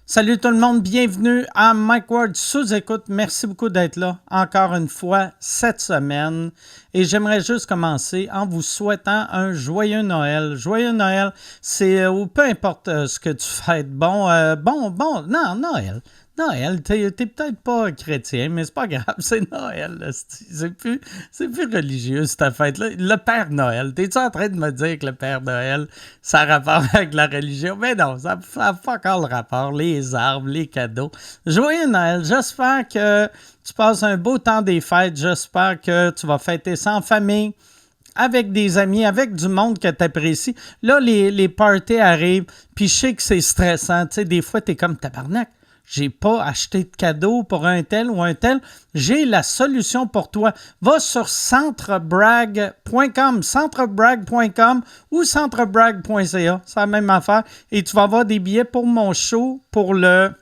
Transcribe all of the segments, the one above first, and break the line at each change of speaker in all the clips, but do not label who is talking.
Salut tout le monde, bienvenue à Mike Ward sous-écoute. Merci beaucoup d'être là encore une fois cette semaine. Et j'aimerais juste commencer en vous souhaitant un joyeux Noël. Joyeux Noël, c'est ou peu importe ce que tu fêtes. Non, Noël. Noël, t'es peut-être pas chrétien, mais c'est pas grave, c'est Noël. C'est plus religieux, cette fête-là. Le Père Noël, t'es-tu en train de me dire que le Père Noël, ça a rapport avec la religion? Mais non, ça n'a pas encore le rapport. Les arbres, les cadeaux. Joyeux Noël, j'espère que tu passes un beau temps des fêtes. J'espère que tu vas fêter ça en famille, avec des amis, avec du monde que tu apprécies. Là, les parties arrivent, puis je sais que c'est stressant. Tu sais, des fois, t'es comme tabarnak. J'ai pas acheté de cadeau pour un tel ou un tel. J'ai la solution pour toi. Va sur centrebrag.com ou centrebrag.ca. C'est la même affaire. Et tu vas avoir des billets pour mon show, pour le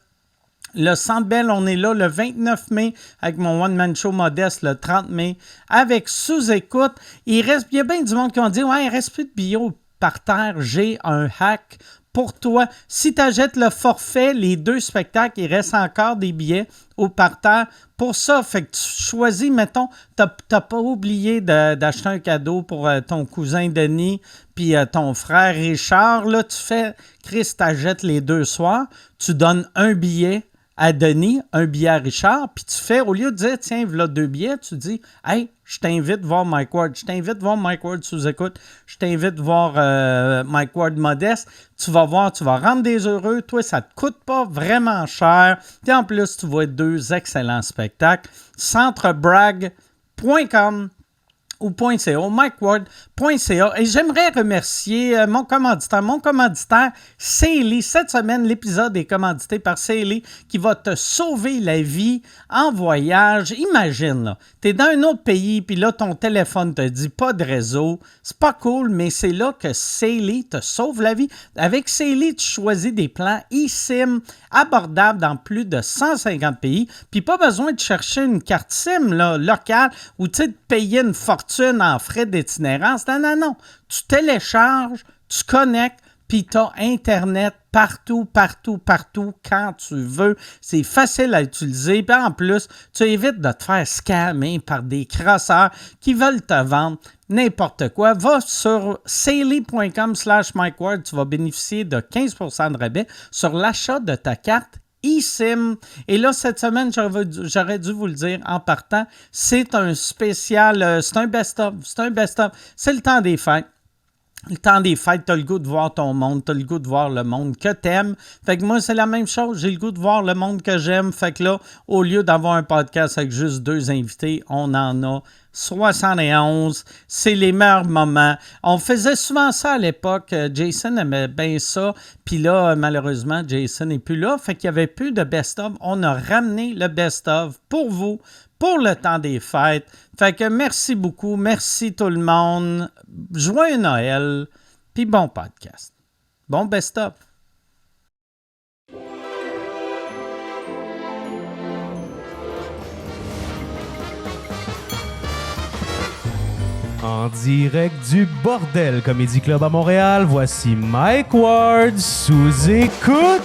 Centre Bell. On est là le 29 mai avec mon one-man show modeste le 30 mai avec sous-écoute. Il y a bien du monde qui ont dit « Ouais, il reste plus de billets par terre. J'ai un hack pour toi. » Si tu achètes le forfait, les 2 spectacles, il reste encore des billets au parterre. Pour ça, fait que tu choisis, mettons, t'as pas oublié d'acheter un cadeau pour ton cousin Denis puis ton frère Richard. Là, tu fais, Chris, t'achètes les 2 soirs, tu donnes un billet à Denis, un billet à Richard, puis tu fais, au lieu de dire, tiens, voilà 2 billets, tu dis, hey, je t'invite voir Mike Ward, je t'invite voir Mike Ward sous-écoute, je t'invite voir Mike Ward modeste, tu vas voir, tu vas rendre des heureux, toi, ça te coûte pas vraiment cher, puis en plus, tu vois 2 excellents spectacles, centrebrag.com ou .ca, mikeward.ca. Et j'aimerais remercier mon commanditaire. Mon commanditaire, Sailly. Cette semaine, l'épisode est commandité par Sailly qui va te sauver la vie en voyage. Imagine, là, t'es dans un autre pays, puis là, ton téléphone te dit pas de réseau. C'est pas cool, mais c'est là que Sailly te sauve la vie. Avec Sailly, tu choisis des plans eSIM abordables dans plus de 150 pays, puis pas besoin de chercher une carte SIM là, locale ou de payer une fortune en frais d'itinérance. Non. Tu télécharges, tu connectes, puis tu as Internet partout, quand tu veux. C'est facile à utiliser. Puis en plus, tu évites de te faire scammer par des crosseurs qui veulent te vendre n'importe quoi. Va sur sailly.com/MikeWard. Tu vas bénéficier de 15% de rabais sur l'achat de ta carte eSIM. Et là, cette semaine, j'aurais dû vous le dire en partant, c'est un spécial, c'est un best-of. C'est le temps des fêtes. Le temps des fêtes, t'as le goût de voir ton monde, t'as le goût de voir le monde que t'aimes. Fait que moi, c'est la même chose. J'ai le goût de voir le monde que j'aime. Fait que là, au lieu d'avoir un podcast avec juste 2 invités, on en a 71. C'est les meilleurs moments. On faisait souvent ça à l'époque. Jason aimait bien ça. Puis là, malheureusement, Jason n'est plus là. Fait qu'il n'y avait plus de best-of. On a ramené le best-of pour vous, pour le temps des fêtes. Fait que merci beaucoup. Merci tout le monde. Joyeux Noël. Puis bon podcast. Bon best-of.
En direct du Bordel Comedy Club à Montréal, voici Mike Ward sous écoute.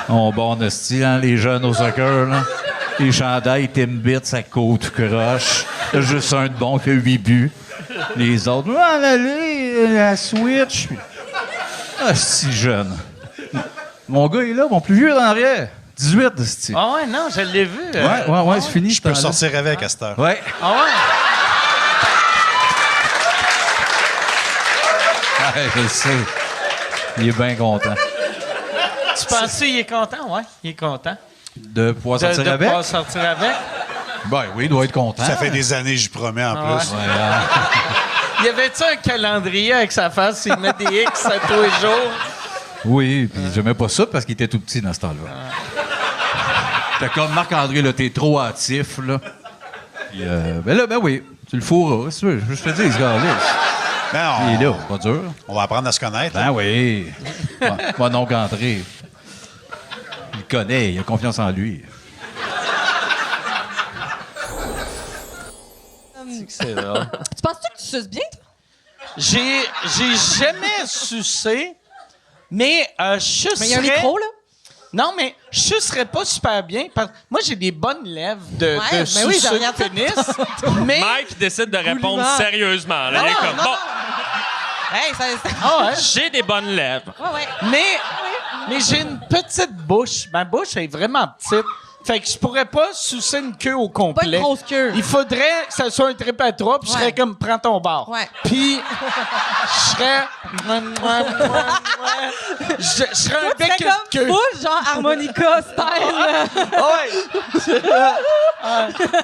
On bon hostie, hein, les jeunes au soccer, là. Les chandails Timbit, ça côte croche. Il y a juste un de bon qui a 8 buts. Les autres, allez, la Switch. Ah, si jeune. Mon gars est là, mon plus vieux est en arrière. 18, hostie.
Ah ouais, non, je l'ai vu.
Ouais, c'est fini.
Je peux sortir avec à cette heure.
Ouais.
Ah ouais?
Ouais, je sais. Il est bien content.
Tu penses qu'il est content? Ouais, il est content.
De pouvoir sortir
de
avec?
pouvoir sortir avec?
Ben oui, il doit être content.
Ça fait des années, j'y promets en plus.
Ouais, hein.
Y avait-tu un calendrier avec sa face? Il met des X à tous les jours?
Oui, puis j'aimais pas ça parce qu'il était tout petit dans ce temps-là. T'es comme Marc-André, là, t'es trop hâtif, là. Puis, ben oui, tu le fourras, si tu veux. Je te dis, ce gars-là.
Ben,
Il est là, c'est pas dur.
on va apprendre à se connaître.
Ben oui. Mon oncle André. Il le connaît, il a confiance en lui.
C'est drôle.
Tu penses-tu que tu suces bien, toi?
J'ai jamais sucé, Mais je
Mais il y a un micro, là?
Non, mais je serais pas super bien. Moi, j'ai des bonnes lèvres de
mais oui,
sucer
je regarde
de
ça.
pénis. mais...
Mike décide de répondre
Goulivant.
sérieusement. Là. Il est comme, bon,
Hey, ça...
Ah ouais.
j'ai des bonnes lèvres.
Ouais.
Mais j'ai une petite bouche. Ma bouche est vraiment petite. Fait que je pourrais pas sucer une queue au complet.
Pas une grosse queue.
Il faudrait que ça soit un trip à trois, puis je serais
Ouais.
comme, prends ton bar.
Ouais.
Puis, je serais... Je serais un bec
C'est
de
comme
queue.
full, genre harmonica style.
Ouais.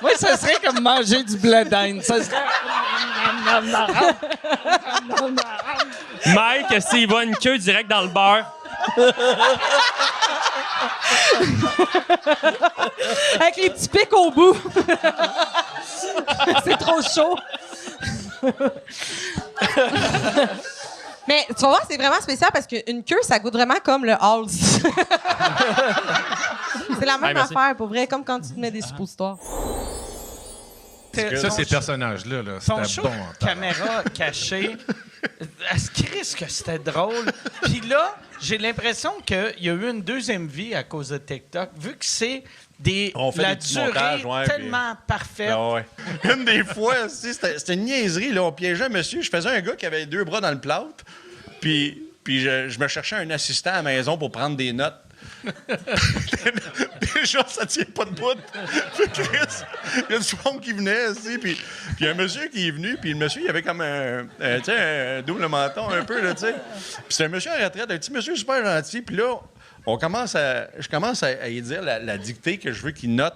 Moi, ça serait comme manger du blé d'Inde. Ça serait...
Mike, s'il va une queue direct dans le beurre,
Avec les petits pics au bout. C'est trop chaud. Mais tu vas voir, c'est vraiment spécial parce qu'une queue, ça goûte vraiment comme le Halls. C'est la même
merci.
affaire, pour vrai, comme quand tu te mets des suppositoires.
Ça, ces personnages-là,
Ton
c'était
show,
bon. en temps.
caméra cachée. Est-ce que c'était drôle? Puis là, j'ai l'impression qu'il y a eu une deuxième vie à cause de TikTok, vu que c'est
On fait
la
des petits
durée
montages, ouais,
tellement parfaite.
Ah ouais. Une des fois, aussi, c'était une niaiserie. Là, on piégeait un monsieur. Je faisais un gars qui avait 2 bras dans le plâtre. Puis je me cherchais un assistant à la maison pour prendre des notes. Déjà, ça tient pas de bout. Chris, il y a du fond qui venait aussi. Puis il y a un monsieur qui est venu. Puis le monsieur, il avait comme un double menton un peu. Là, tu sais. Puis c'est un monsieur en retraite, un petit monsieur super gentil. Puis là, je commence à lui dire la dictée que je veux qu'il note.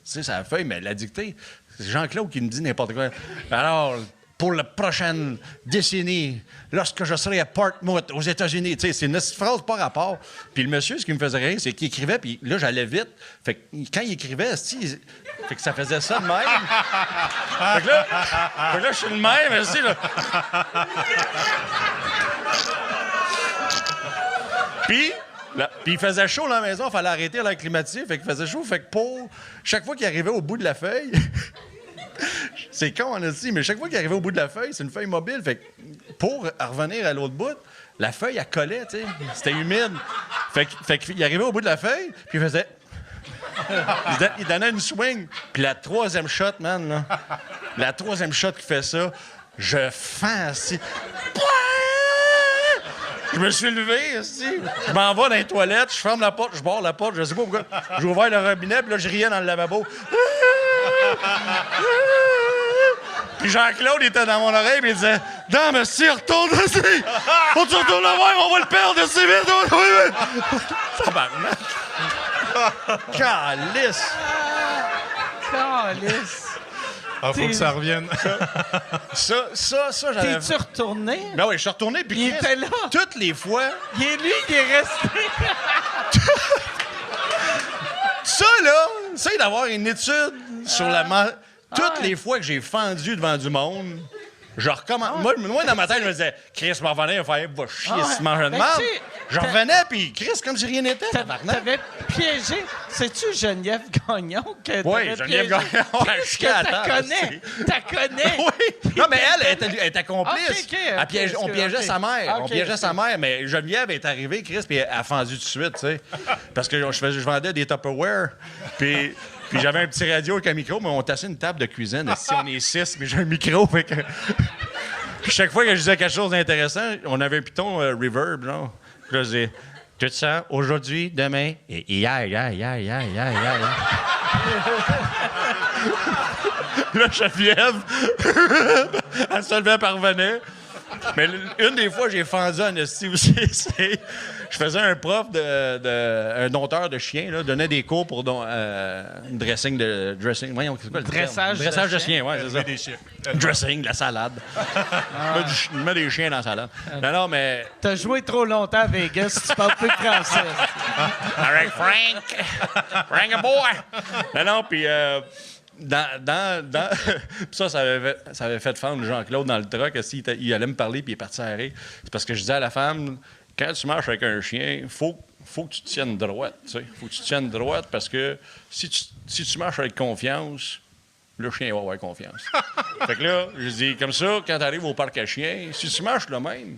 Tu sais, c'est la feuille, mais la dictée, c'est Jean-Claude qui me dit n'importe quoi. Alors, pour la prochaine décennie, lorsque je serai à Portsmouth, aux États-Unis, tu sais, c'est une phrase pas rapport. Puis le monsieur, ce qui me faisait rire, c'est qu'il écrivait, puis là, j'allais vite. Fait que quand il écrivait, fait que ça faisait ça de même. Fait que là, je suis le même, aussi, là. Puis il faisait chaud dans la maison, il fallait arrêter l'air climatisé, fait qu'il faisait chaud. Fait que pour chaque fois qu'il arrivait au bout de la feuille, c'est con, on a dit, mais chaque fois qu'il arrivait au bout de la feuille, c'est une feuille mobile. Fait que pour revenir à l'autre bout, la feuille, elle collait, tu sais. C'était humide. Fait qu'il arrivait au bout de la feuille, puis il faisait... il donnait une swing. Puis la troisième shot, man, là, la troisième shot qui fait ça, je fends assis. Je me suis levé, aussi. Je m'en vais dans les toilettes, je ferme la porte, je barre la porte, je sais pas pourquoi. J'ai ouvert le robinet, puis là, je riais dans le lavabo. Puis Jean-Claude était dans mon oreille, puis il disait « Non, mais si, retourne ici! On se retourne la voir, on va le perdre assez vite! » Tabarnak! Calice!
Calice.
Ah, faut que ça revienne.
Ça, j'avais...
T'es-tu retourné?
Ben oui, je suis retourné, puis
Il était là.
toutes les fois...
Il est lui qui est resté.
Ça, là, c'est d'avoir une étude sur la... Toutes les fois que j'ai fendu devant du monde, je recommence. Moi, dans ma tête, je me disais, Chris m'en revenait, il va chier si mange de
Ben,
merde.
tu sais,
Je revenais, puis Chris, comme si rien n'était.
T'avais piégé. C'est-tu Geneviève Gagnon que
Oui,
t'avais
Geneviève
piégé?
Gagnon, elle
Qu'est-ce
chiait à
que
terre,
t'as connais?
Oui. Non, mais elle était complice.
Ok,
On piégeait
ok.
sa mère. On
Ok,
piégeait
ok.
sa mère, mais Geneviève est arrivée, Chris, puis elle a fendu tout de suite, tu sais. Parce que je vendais des Tupperware, puis j'avais un petit radio avec un micro, mais on tassait une table de cuisine. Si on est 6, mais j'ai un micro, fait que... Puis chaque fois que je disais quelque chose d'intéressant, on avait un piton reverb, genre. Puis là, je disais, tout ça, aujourd'hui, demain, et hier. Là, Geneviève, elle se levait, elle revenait. Mais une des fois, j'ai fendu en esti aussi. Je faisais un prof un dompteur de chiens, là, donnait des cours pour dressing. Voyons, c'est quoi le
Dressage
terme? Dressage
de
de chiens, oui, c'est ça.
Des chiens.
Dressing, de la salade. Je mets des chiens dans la salade. Non, mais...
T'as joué trop longtemps à Vegas, tu parles plus français.
All right, Frank a boy. Non, puis... Puis ça avait fait fendre Jean-Claude dans le truck. Il allait me parler, puis il est parti à rire. C'est parce que je disais à la femme, quand tu marches avec un chien, faut que tu te tiennes droite. Tu sais. Faut que tu te tiennes droite parce que si tu marches avec confiance, le chien va avoir confiance. Fait que là, je dis, comme ça, quand tu arrives au parc à chiens, si tu marches le même,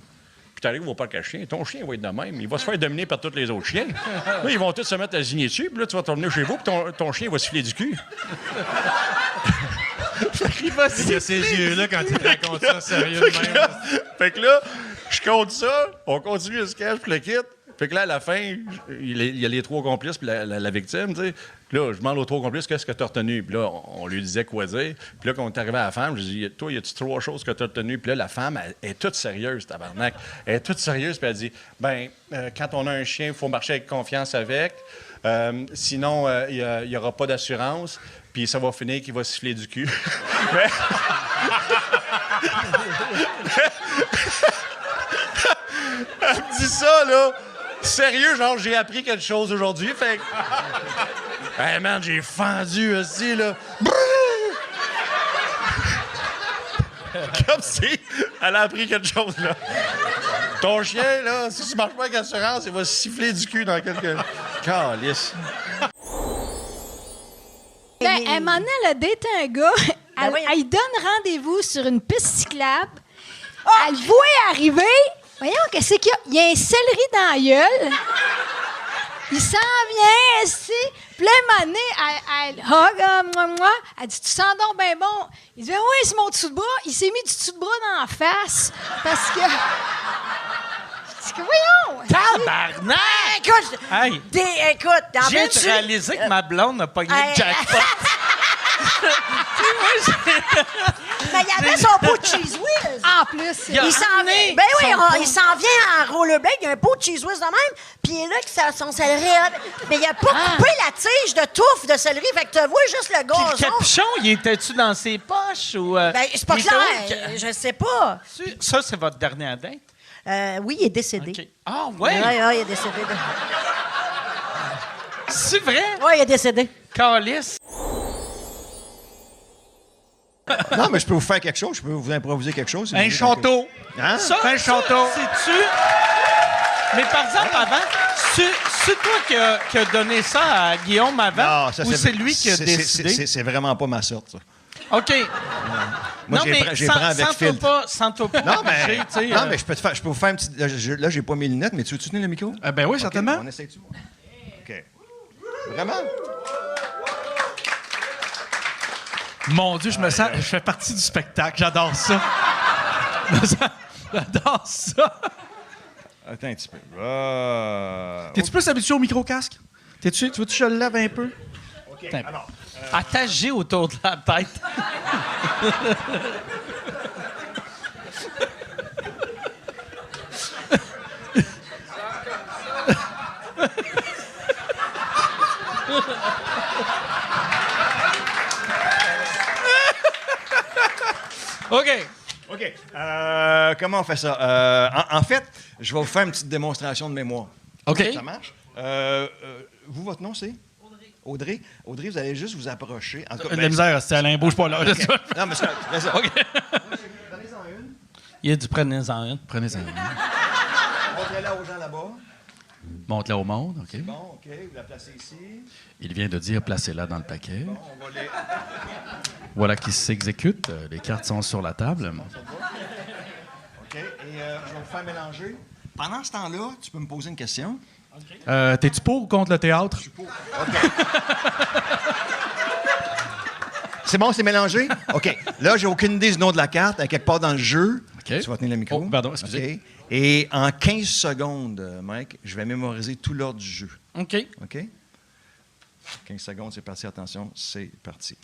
puis tu arrives au parc à chiens, ton chien va être de même. Il va se faire dominer par tous les autres chiens. Là, ils vont tous se mettre à zigner dessus, puis là, tu vas tourner chez vous, puis ton chien va siffler du cul.
Il y a ces yeux-là quand il te raconte ça sérieux de même.
Fait que là, je compte ça, on continue le sketch, puis le kit. Fait que là, à la fin, il y a les 3 complices puis la victime, tu sais. Puis là, je demande aux 3 complices, qu'est-ce que tu as retenu? Puis là, on lui disait quoi dire. Puis là, quand on est arrivé à la femme, je dis, toi, y a-tu 3 choses que tu as retenues? Puis là, la femme, elle est toute sérieuse, tabarnak. Elle est toute sérieuse, puis elle dit, quand on a un chien, il faut marcher avec confiance avec. Sinon, il n'y aura pas d'assurance. Puis ça va finir qu'il va siffler du cul. Elle me dit ça, là. Sérieux, genre, j'ai appris quelque chose aujourd'hui. Fait que. Hey, man, j'ai fendu aussi, là. Comme si elle a appris quelque chose, là. Ton chien, là, si tu marches pas avec assurance, il va siffler du cul dans quelques. Calice.
Ben, à un moment donné, elle a daté un gars. Elle donne rendez-vous sur une piste cyclable. Elle le voit arriver. Voyons, qu'est-ce qu'il y a? Il y a un céleri dans la gueule. Il s'en vient, ici. Puis là, un moment donné, elle hug, elle dit, tu sens donc bien bon. Il dit, oui, c'est mon dessous de bras. Il s'est mis du dessous de bras dans la face. Parce que. Je dis que, voyons.
Tabarnak!
Écoute,
Hey,
écoute, en
j'ai
plus,
réalisé que ma blonde n'a pas gagné
Hey,
le jackpot.
mais il avait son pot de cheese whiz.
En plus,
Il a
Il s'en
ramené
vient. Ben oui,
son pot.
il s'en vient en rollerblade. Il y a un pot de cheese whiz de même. Puis il est là que son céleri. Mais il a pas coupé la tige de touffe de céleri. Fait que tu vois juste le
Puis le
gazon.
capuchon, il était-tu dans ses poches ou.
Ben, c'est pas
il était
clair.
où?
Je sais pas.
Ça, c'est votre dernière date?
Oui, il est décédé.
OK. Ah,
Oui,
ouais?
il est décédé.
C'est vrai?
Oui, il est décédé.
Calice.
Non, mais je peux vous faire quelque chose. Je peux vous improviser quelque chose. si vous
Un
voulez.
château.
Hein?
Ça, un château. C'est-tu? Mais par exemple, avant, c'est toi qui a donné ça à Guillaume avant?
Non, ça,
ou c'est lui qui a décidé?
C'est vraiment pas ma sorte, ça.
OK.
Moi,
non, mais
j'ai pris avec filtre.
sans toi pas
Non, mais,
toucher, tu sais,
non, mais je peux vous faire un petit. Là, j'ai pas mes lunettes, mais tu veux tenir le micro?
Ben oui, certainement.
On essaye-tu? OK. Vraiment?
Mon Dieu, je fais partie du spectacle. J'adore ça. J'adore ça.
Attends un petit peu.
T'es-tu plus habitué au micro-casque? Tu veux-tu que je le lève un peu?
OK.
Attends.
Alors,
Attagé autour de la tête.
OK.
OK. Comment on fait ça? En fait, je vais vous faire une petite démonstration de mémoire.
OK.
Ça marche? Vous, votre nom, c'est? Audrey. Audrey, vous allez juste vous approcher. En tout cas,
De la misère, c'est Alain, bouge pas là.
OK. Non, mais c'est ça.
OK.
Donnez-en une.
Il a dit prenez-en une.
Prenez-en une.
Montrez-la aux gens là-bas.
Monte-la au monde, OK.
Bon, OK. Vous la placez ici.
Il vient de dire placez-la dans le paquet.
Bon, on va les...
Voilà qui s'exécute. Les cartes sont sur la table.
OK. Et je vais vous faire mélanger. Pendant ce temps-là, tu peux me poser une question.
T'es-tu pour ou contre le théâtre?
OK. C'est bon, c'est mélangé? OK. Là, j'ai aucune idée du nom de la carte. Elle est quelque part dans le jeu.
OK.
Tu vas tenir le micro.
Oh, pardon, excusez.
OK. Et en 15 secondes, Mike, je vais mémoriser tout l'ordre du jeu.
OK.
OK? 15 secondes, c'est parti. Attention, c'est parti.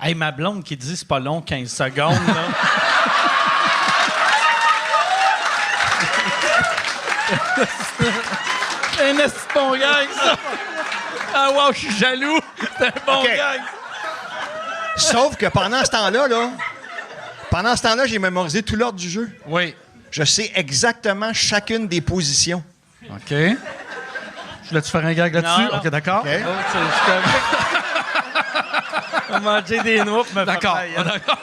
Hey, ma blonde qui dit c'est pas long, 15 secondes, là. C'est un esti de bon gag, ça. Ah, wow, je suis jaloux. C'est un bon
OK.
gag.
Sauf que pendant ce temps-là, j'ai mémorisé tout l'ordre du jeu.
Oui.
Je sais exactement chacune des positions.
OK. Je voulais-tu faire un gag là-dessus?
Non.
OK, d'accord.
OK?
Oh, on va manger des noix pour me faire
D'accord.
tailler.
D'accord.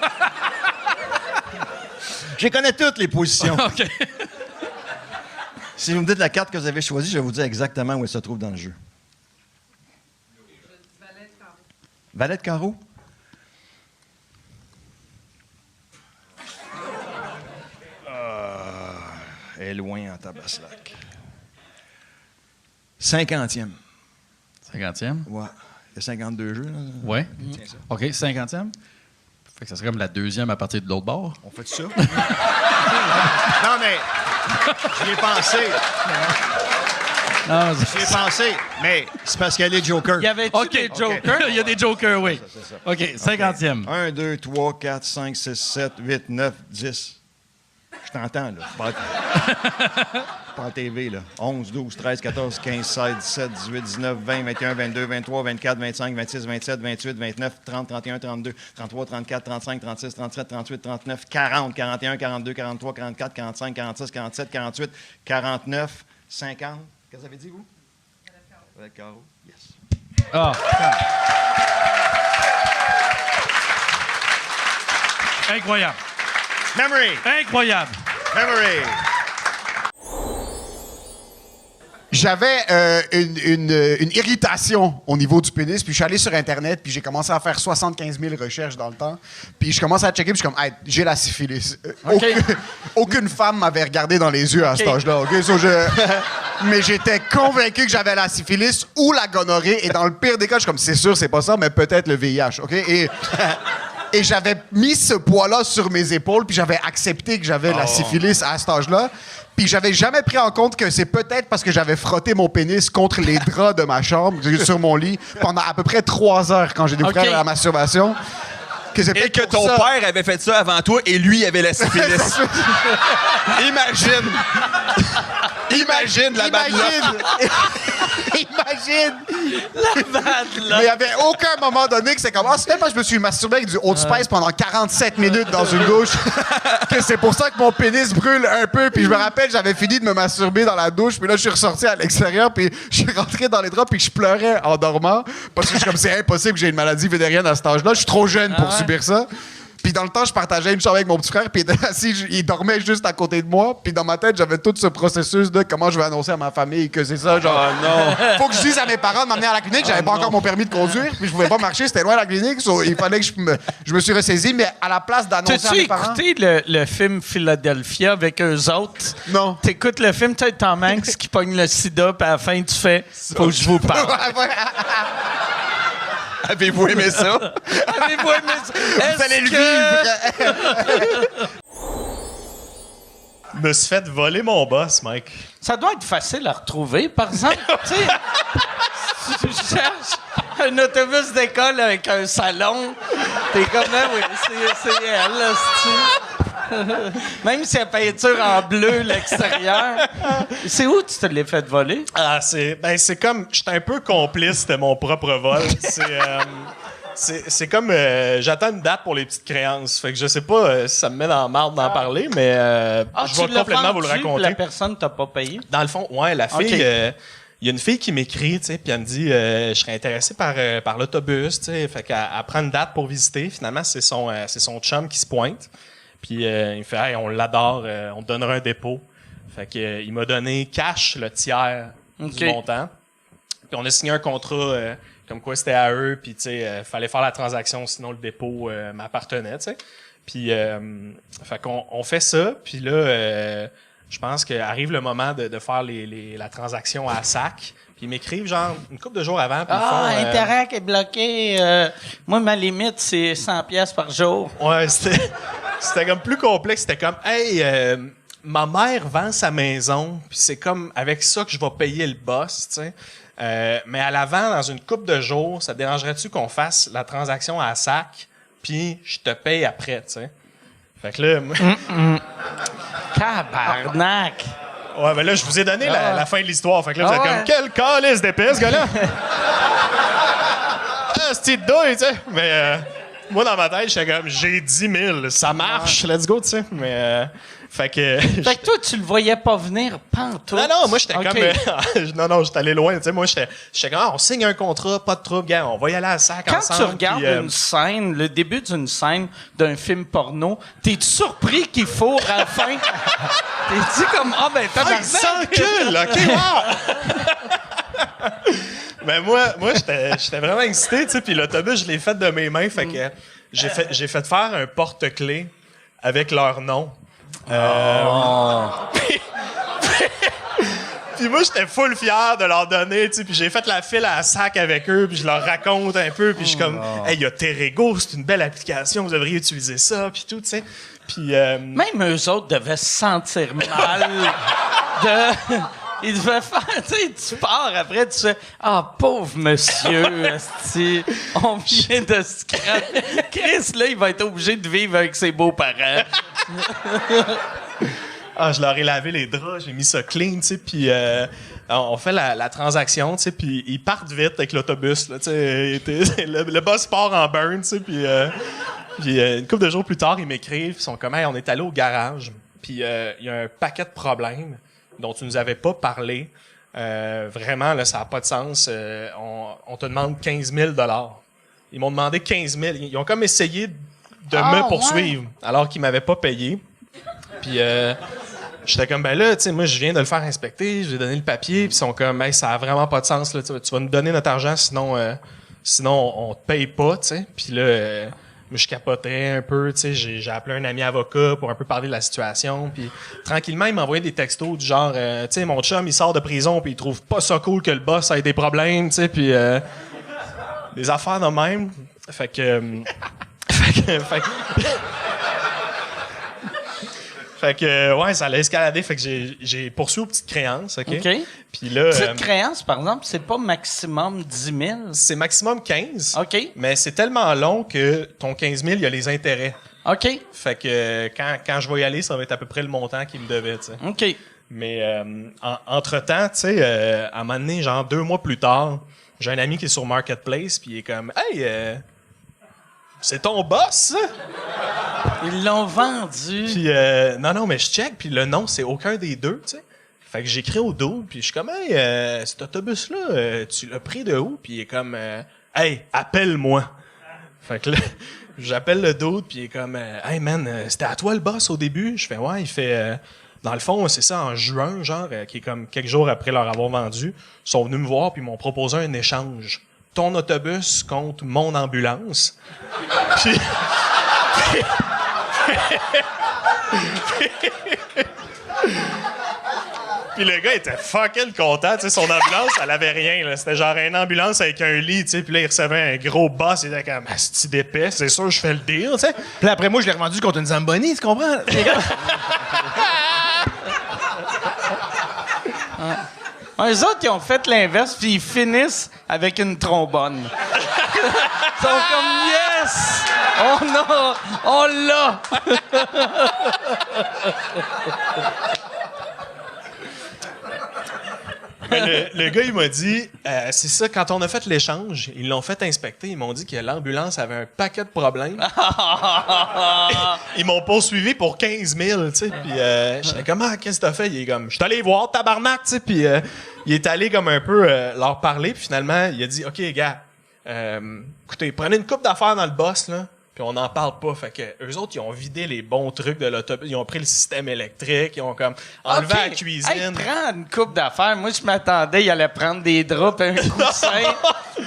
Je les connais toutes les positions.
OK.
Si vous me dites la carte que vous avez choisie, je vais vous dire exactement où elle se trouve dans le jeu. Valet de carreau? Elle est loin en tabaslac. 50e.
50e?
Ouais. Il y a 52 jeux, là.
Ouais.
Tiens ça.
OK, 50e. Fait que ça serait comme la deuxième à partir de l'autre bord.
On fait ça? Non, mais j'y ai pensé.
Non,
J'y ai pensé, mais c'est parce qu'il y a les jokers.
Il y avait-tu des jokers?
Il y a des jokers, oui. OK, 50e.
1, 2, 3, 4, 5, 6, 7, 8, 9, 10. Je t'entends, là. Pas en TV, là. 11, 12, 13, 14, 15, 16, 17, 18, 19, 20, 21, 22, 23, 24, 25, 26, 27, 28, 29, 30, 31, 32, 33, 34, 35, 36, 37, 38, 39, 40, 41, 42, 43, 44, 45, 46, 47, 48, 49, 50. Qu'est-ce que vous avez dit, vous? Avec carreau. Yes.
Ah. Incroyable.
Memory.
Incroyable.
Memory.
J'avais une irritation au niveau du pénis, puis je suis allé sur Internet, puis j'ai commencé à faire 75 000 recherches dans le temps. Puis je commence à checker, puis je suis comme, hey, j'ai la syphilis. Aucune femme m'avait regardé dans les yeux à cet âge-là. Okay? So mais j'étais convaincu que j'avais la syphilis ou la gonorrhée, et dans le pire des cas, je suis comme, c'est sûr, c'est pas ça, mais peut-être le VIH. OK? Et j'avais mis ce poids-là sur mes épaules, puis j'avais accepté que j'avais la syphilis à cet âge-là. Puis j'avais jamais pris en compte que c'est peut-être parce que j'avais frotté mon pénis contre les draps de ma chambre, sur mon lit, pendant à peu près 3 heures quand j'ai découvert la masturbation.
Et que ton père avait fait ça avant toi et lui avait la syphilis. Imagine! Imagine la bad luck.
Imagine! La bad luck. Mais il n'y avait aucun moment donné que c'est comme, c'est peut-être parce que je me suis masturbé avec du Old Spice pendant 47 minutes dans une douche que c'est pour ça que mon pénis brûle un peu. Puis je me rappelle, j'avais fini de me masturber dans la douche, puis là, je suis ressorti à l'extérieur, puis je suis rentré dans les draps, puis je pleurais en dormant parce que je suis comme, c'est impossible que j'ai une maladie vénérienne à cet âge-là. Je suis trop jeune pour subir ça. Puis dans le temps, je partageais une chambre avec mon petit frère, puis il était assis, il dormait juste à côté de moi. Puis dans ma tête, j'avais tout ce processus de comment je vais annoncer à ma famille que c'est ça, genre...
Oh non!
Faut que je dise à mes parents de m'emmener à la clinique. J'avais pas encore mon permis de conduire, puis je pouvais pas marcher, c'était loin à la clinique. Il fallait que je me suis ressaisi, mais à la place d'annoncer à mes parents...
T'as-tu écouté le film Philadelphia avec eux autres?
Non.
T'écoutes le film, tu sais, Tom Hanks qui pogne le sida, puis à la fin, tu fais « Faut que je vous parle. »
Avez-vous aimé ça?
Avez-vous aimé ça?
Vous allez le vivre!
Je me suis fait voler mon boss, Mike.
Ça doit être facile à retrouver, par exemple. Tu sais, si tu cherches un autobus d'école avec un salon, t'es comme là, oui, c'est elle, là, même si la peinture en bleu, l'extérieur. C'est où tu te l'es fait voler?
Ah, c'est comme... J'étais un peu complice de mon propre vol. C'est comme... j'attends une date pour les petites créances. Fait que je sais pas si ça me met dans la marde d'en parler, mais je vais complètement vous le raconter.
La personne t'a pas payé?
Dans le fond, ouais, la fille... Il y a une fille qui m'écrit, tu sais, puis elle me dit je serais intéressée par l'autobus, tu sais. Fait qu'elle prend une date pour visiter. Finalement, c'est son chum qui se pointe. Puis il me fait hey, on l'adore, on te donnera un dépôt. Fait que il m'a donné cash le tiers du montant. Puis on a signé un contrat comme quoi c'était à eux, puis tu sais fallait faire la transaction sinon le dépôt m'appartenait, tu sais. Puis fait qu'on fait ça, puis là je pense qu'arrive le moment de faire la transaction à sac. Puis ils m'écrivent genre une couple de jours avant. Puis ils font,
Interac est bloqué. Moi, ma limite, c'est 100$ par jour.
Ouais, c'était comme plus complexe. C'était comme, hey, ma mère vend sa maison, puis c'est comme avec ça que je vais payer le boss, tu sais. Mais à l'avant, dans une couple de jours, ça te dérangerait-tu qu'on fasse la transaction à sac, puis je te paye après, tu sais. Fait que là...
Tabarnak!
Ouais, ben là, je vous ai donné la fin de l'histoire. Fait que là, vous êtes comme, quel calice d'épais, ce gars-là! Ah, c'est de douille, tu sais. Mais moi, dans ma tête, j'étais comme, j'ai 10 000, ça marche, let's go, tu sais. Mais, fait que
toi, tu le voyais pas venir, pantoute.
Non, moi, j'étais
Okay.
comme... non, j'étais allé loin, tu sais. Moi, j'étais comme, on signe un contrat, pas de trouble, gars, on va y aller à la sac
Quand
ensemble.
tu regardes une scène, le début d'une scène d'un film porno, t'es-tu surpris qu'il faut à la fin? T'es-tu comme,
il s'encule, OK, wow! Ben moi j'étais vraiment excité, tu sais, puis l'autobus, je l'ai fait de mes mains, fait que j'ai fait faire un porte-clés avec leur nom. Puis moi, j'étais full fier de leur donner, tu sais, puis j'ai fait la file à la sac avec eux, puis je leur raconte un peu, puis je suis comme, hey, il y a Terrego, c'est une belle application, vous devriez utiliser ça, puis tout, tu sais. Puis
même eux autres devaient se sentir mal de... Ils devaient faire, tu sais, tu pars après, tu fais « Ah, pauvre monsieur, esti, on vient de se cramer. Chris, là, il va être obligé de vivre avec ses beaux-parents. »
je leur ai lavé les draps, j'ai mis ça clean, tu sais, puis on fait la transaction, tu sais, puis ils partent vite avec l'autobus, là, tu sais. Le boss part en burn, tu sais, puis une couple de jours plus tard, ils m'écrivent, ils sont comme « Hey, on est allé au garage, puis il y a un paquet de problèmes dont tu nous avais pas parlé. Vraiment, là, ça n'a pas de sens. On te demande 15 000 $. Ils m'ont demandé 15 000. Ils ont comme essayé de me poursuivre alors qu'ils m'avaient pas payé. Puis j'étais comme, ben là, tu sais, moi, je viens de le faire inspecter, je vais donner le papier, puis ils sont comme, hey, ça a vraiment pas de sens, là, tu vas nous donner notre argent, sinon on te paye pas, tu sais. Puis là, moi, je capotais un peu, tu sais, j'ai appelé un ami avocat pour un peu parler de la situation, puis tranquillement, il m'envoyait des textos du genre, tu sais, mon chum, il sort de prison, puis il trouve pas ça cool que le boss ait des problèmes, tu sais, puis des affaires de même. Fait que ouais, ça allait escalader, fait que j'ai poursuivi aux petites créances, OK? Puis là,
petite créance, par exemple, c'est pas maximum 10 000?
C'est maximum 15.
OK.
Mais c'est tellement long que ton 15 000, il y a les intérêts.
OK.
Fait que quand je vais y aller, ça va être à peu près le montant qu'il me devait, tu sais.
OK.
Mais entre-temps, tu sais, à un moment donné, genre 2 mois plus tard, j'ai un ami qui est sur Marketplace, puis il est comme « Hey, c'est ton boss, ça? »
Ils l'ont vendu.
Puis non, mais je check, puis le nom, c'est aucun des deux, tu sais. Fait que j'écris au dos, puis je suis comme « Hey, cet autobus-là, tu l'as pris de où? » Puis il est comme « Hey, appelle-moi. » Fait que là, j'appelle le dude, puis il est comme « Hey man, c'était à toi le boss au début? » Je fais « Ouais. » Il fait dans le fond, c'est ça, en juin, genre, qui est comme quelques jours après leur avoir vendu, ils sont venus me voir, puis ils m'ont proposé un échange. Ton autobus contre mon ambulance. Puis le gars était fucking content, tu sais, son ambulance, elle avait rien, là. C'était genre une ambulance avec un lit, tu sais, puis là, il recevait un gros boss, il était comme, asti d'épais, c'est sûr, je fais le deal, tu sais.
Puis après, moi, je l'ai revendu contre une Zamboni, tu comprends?
Eux autres, ils ont fait l'inverse, puis ils finissent avec une trombone. Ils sont comme « Yes! On l'a! »
Ben, le gars, il m'a dit, c'est ça, quand on a fait l'échange, ils l'ont fait inspecter, ils m'ont dit que l'ambulance avait un paquet de problèmes. Ils m'ont poursuivi pour 15 000, tu sais, puis j'étais comme, qu'est-ce que t'as fait? Il est comme, je suis allé voir, tabarnak, tu sais, puis il est allé comme un peu leur parler, puis finalement, il a dit, OK, gars, écoutez, prenez une coupe d'affaires dans le boss, là, puis on n'en parle pas. Fait que eux autres, ils ont vidé les bons trucs de l'autobus. Ils ont pris le système électrique. Ils ont comme enlevé la cuisine.
Hey, prends une coupe d'affaires. Moi, je m'attendais, ils allaient prendre des draps et un coussin.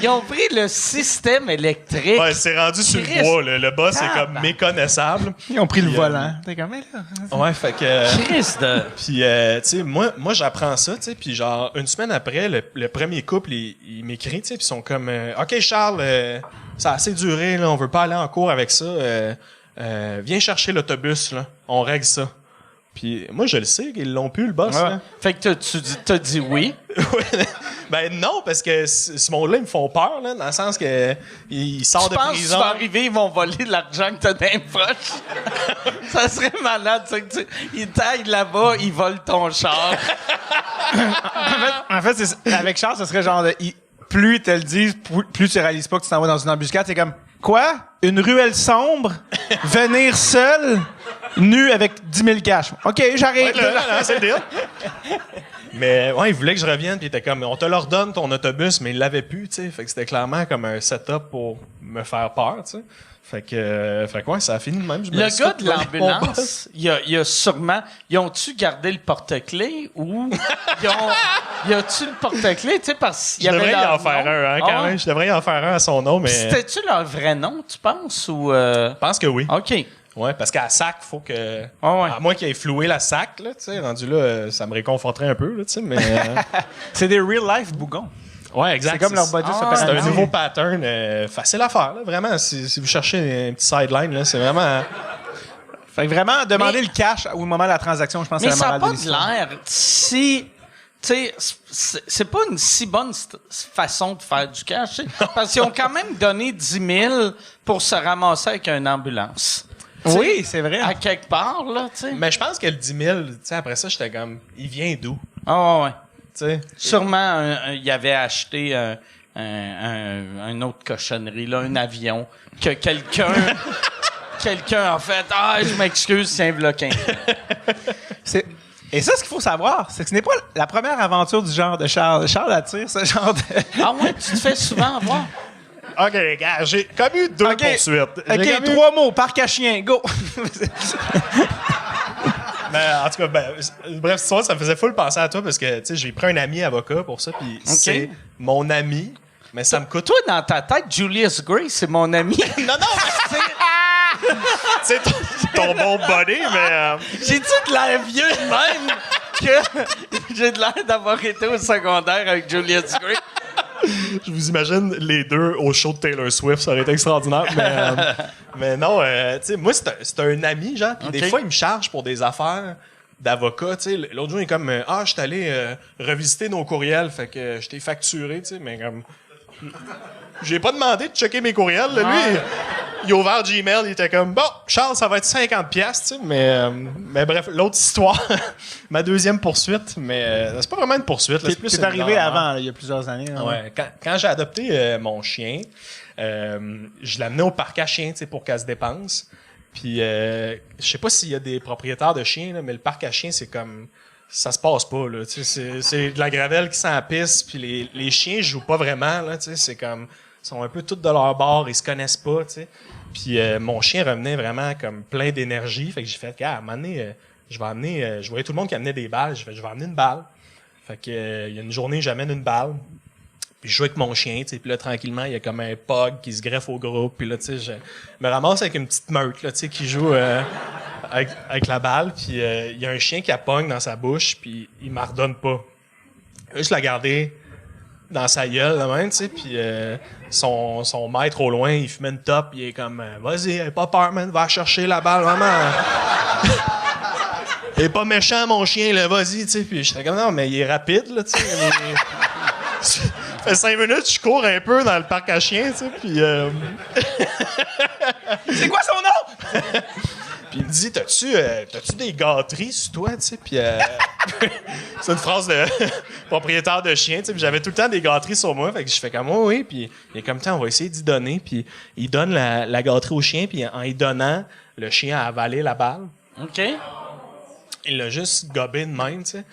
Ils ont pris le système électrique.
Ouais, c'est rendu sur le bois. Le boss est comme méconnaissable.
Ils ont pris le volant. T'es comme, là.
Ouais, fait que...
Christ de...
Puis, tu sais, moi j'apprends ça, tu sais, puis genre, une semaine après, le premier couple, il m'écrit, tu sais, puis ils sont comme, OK, Charles, ça a assez duré, là, on veut pas aller en cours avec ça. Viens chercher l'autobus, là. On règle ça. Puis moi, je le sais qu'ils l'ont pu, le boss.
Ouais.
Là.
Fait que t'as dit oui.
Ben non, parce que ce monde-là, ils me font peur, là, dans le sens que ils sortent de prison.
Tu penses que tu vas arriver, ils vont voler de l'argent que t'as dans les poches? Ça serait malade, ça, que ils taillent là-bas, ils volent ton char.
En fait, avec Charles, ce serait genre de...
plus ils te le disent, plus tu réalises pas que tu t'en vas dans une embuscade. C'est comme, quoi? Une ruelle sombre? Venir seul? Nu avec 10 000 cash. OK, j'arrive.
Ouais, là, c'est le deal. Mais ouais, il voulait que je revienne, puis il était comme, on te leur donne ton autobus, mais il l'avait plus, tu sais. Fait que c'était clairement comme un setup pour me faire peur, tu sais. Fait que ouais, ça a fini de même.
Le gars de l'ambulance, il y a sûrement... Ils ont-tu gardé le porte-clés ou... Y a-tu le porte-clés, tu sais, parce qu'il y
Je
avait
devrais y
leur
en faire
nom?
un, hein, quand même. Je devrais y en faire un à son nom, mais...
C'était-tu leur vrai nom, tu penses, ou...
Je pense que oui.
OK.
Ouais, parce qu'à la SAC, faut que... À moins qu'il ait floué la SAC, là, tu sais, rendu là, ça me réconforterait un peu, là, tu sais, mais...
C'est des real-life bougons.
Ouais, exact.
C'est comme leur body
C'est un nouveau pattern facile à faire, là, vraiment. Si vous cherchez un petit sideline, là, c'est vraiment...
Fait que vraiment, demander le cash au moment de la transaction, je pense que c'est la morale de l'histoire.
Mais ça n'a pas de l'air si... Tu sais, c'est pas une si bonne façon de faire du cash, tu sais, parce qu'ils ont quand même donné 10 000 pour se ramasser avec une ambulance.
Oui, c'est vrai.
À quelque part, là, tu sais.
Mais je pense que le 10 000, tu sais, après ça, j'étais comme... Il vient d'où?
Ah ouais.
T'sais.
Sûrement, il avait acheté un autre cochonnerie, là, un avion, que quelqu'un a fait. Ah, je m'excuse, c'est un bloquin.
Et ça, ce qu'il faut savoir, c'est que ce n'est pas la première aventure du genre de Charles. Charles attire ce genre de...
Ah ouais, tu te fais souvent voir.
OK, gars, j'ai commis 2 poursuites.
OK, 3 mots, parc à chien, go!
Mais en tout cas, bref, cette histoire, ça me faisait full penser à toi parce que, tu sais, j'ai pris un ami avocat pour ça, puis c'est mon ami, mais ça me coûte...
Toi, dans ta tête, Julius Gray, c'est mon ami.
Non, c'est ton bon buddy, mais...
J'ai-tu de l'air vieux de même que j'ai de l'air d'avoir été au secondaire avec Julius Gray?
Je vous imagine les deux au show de Taylor Swift, ça aurait été extraordinaire. Mais non, tu sais, moi, c'est un ami, genre, puis des fois, il me charge pour des affaires d'avocat, tu sais. L'autre jour, il est comme, je suis allé revisiter nos courriels, fait que je t'ai facturé, tu sais, mais comme... J'ai pas demandé de checker mes courriels, là, lui. Il a ouvert Gmail, il était comme, bon, Charles, ça va être 50$, tu sais, mais bref, l'autre histoire, ma deuxième poursuite, mais c'est pas vraiment une poursuite.
C'est arrivé avant, là, il y a plusieurs années. Là,
ouais. Quand j'ai adopté mon chien, je l'ai amené au parc à chiens, tu sais, pour qu'elle se dépense. Puis, je sais pas s'il y a des propriétaires de chiens, là, mais le parc à chiens, c'est comme... Ça se passe pas, là. Tu sais, c'est de la gravelle qui s'empisse, puis les chiens jouent pas vraiment, là. Tu sais, c'est comme... Ils sont un peu tous de leur bord, ils se connaissent pas, tu sais. Puis mon chien revenait vraiment comme plein d'énergie. Fait que j'ai fait, à un moment donné, je voyais tout le monde qui amenait des balles. Je vais amener une balle. Fait que il y a une journée, j'amène une balle. Puis je joue avec mon chien, tu sais. Puis là, tranquillement, il y a comme un pug qui se greffe au groupe. Puis là, tu sais, je me ramasse avec une petite meute, là, tu sais, qui joue avec la balle. Puis il y a un chien qui a pogne dans sa bouche, puis il m'en redonne pas. Là, je l'ai gardé dans sa gueule, là même, tu sais, puis son maître au loin, il fumait une top, il est comme, vas-y, aie pas peur, man, va chercher la balle, vraiment. Il est pas méchant, mon chien, là, vas-y, tu sais, puis j'étais comme, non, mais il est rapide, là, tu sais. Ça fait 5 minutes, je cours un peu dans le parc à chiens, tu sais, puis...
C'est quoi son nom?
Puis il me dit, t'as-tu des gâteries sur toi, tu sais? Puis c'est une phrase de propriétaire de chien, tu sais. Puis j'avais tout le temps des gâteries sur moi, fait que je fais comme, oh, oui. Puis il est comme, on va essayer d'y donner. Puis il donne la gâterie au chien, puis en y donnant, le chien a avalé la balle.
OK.
Il l'a juste gobé de même, tu sais.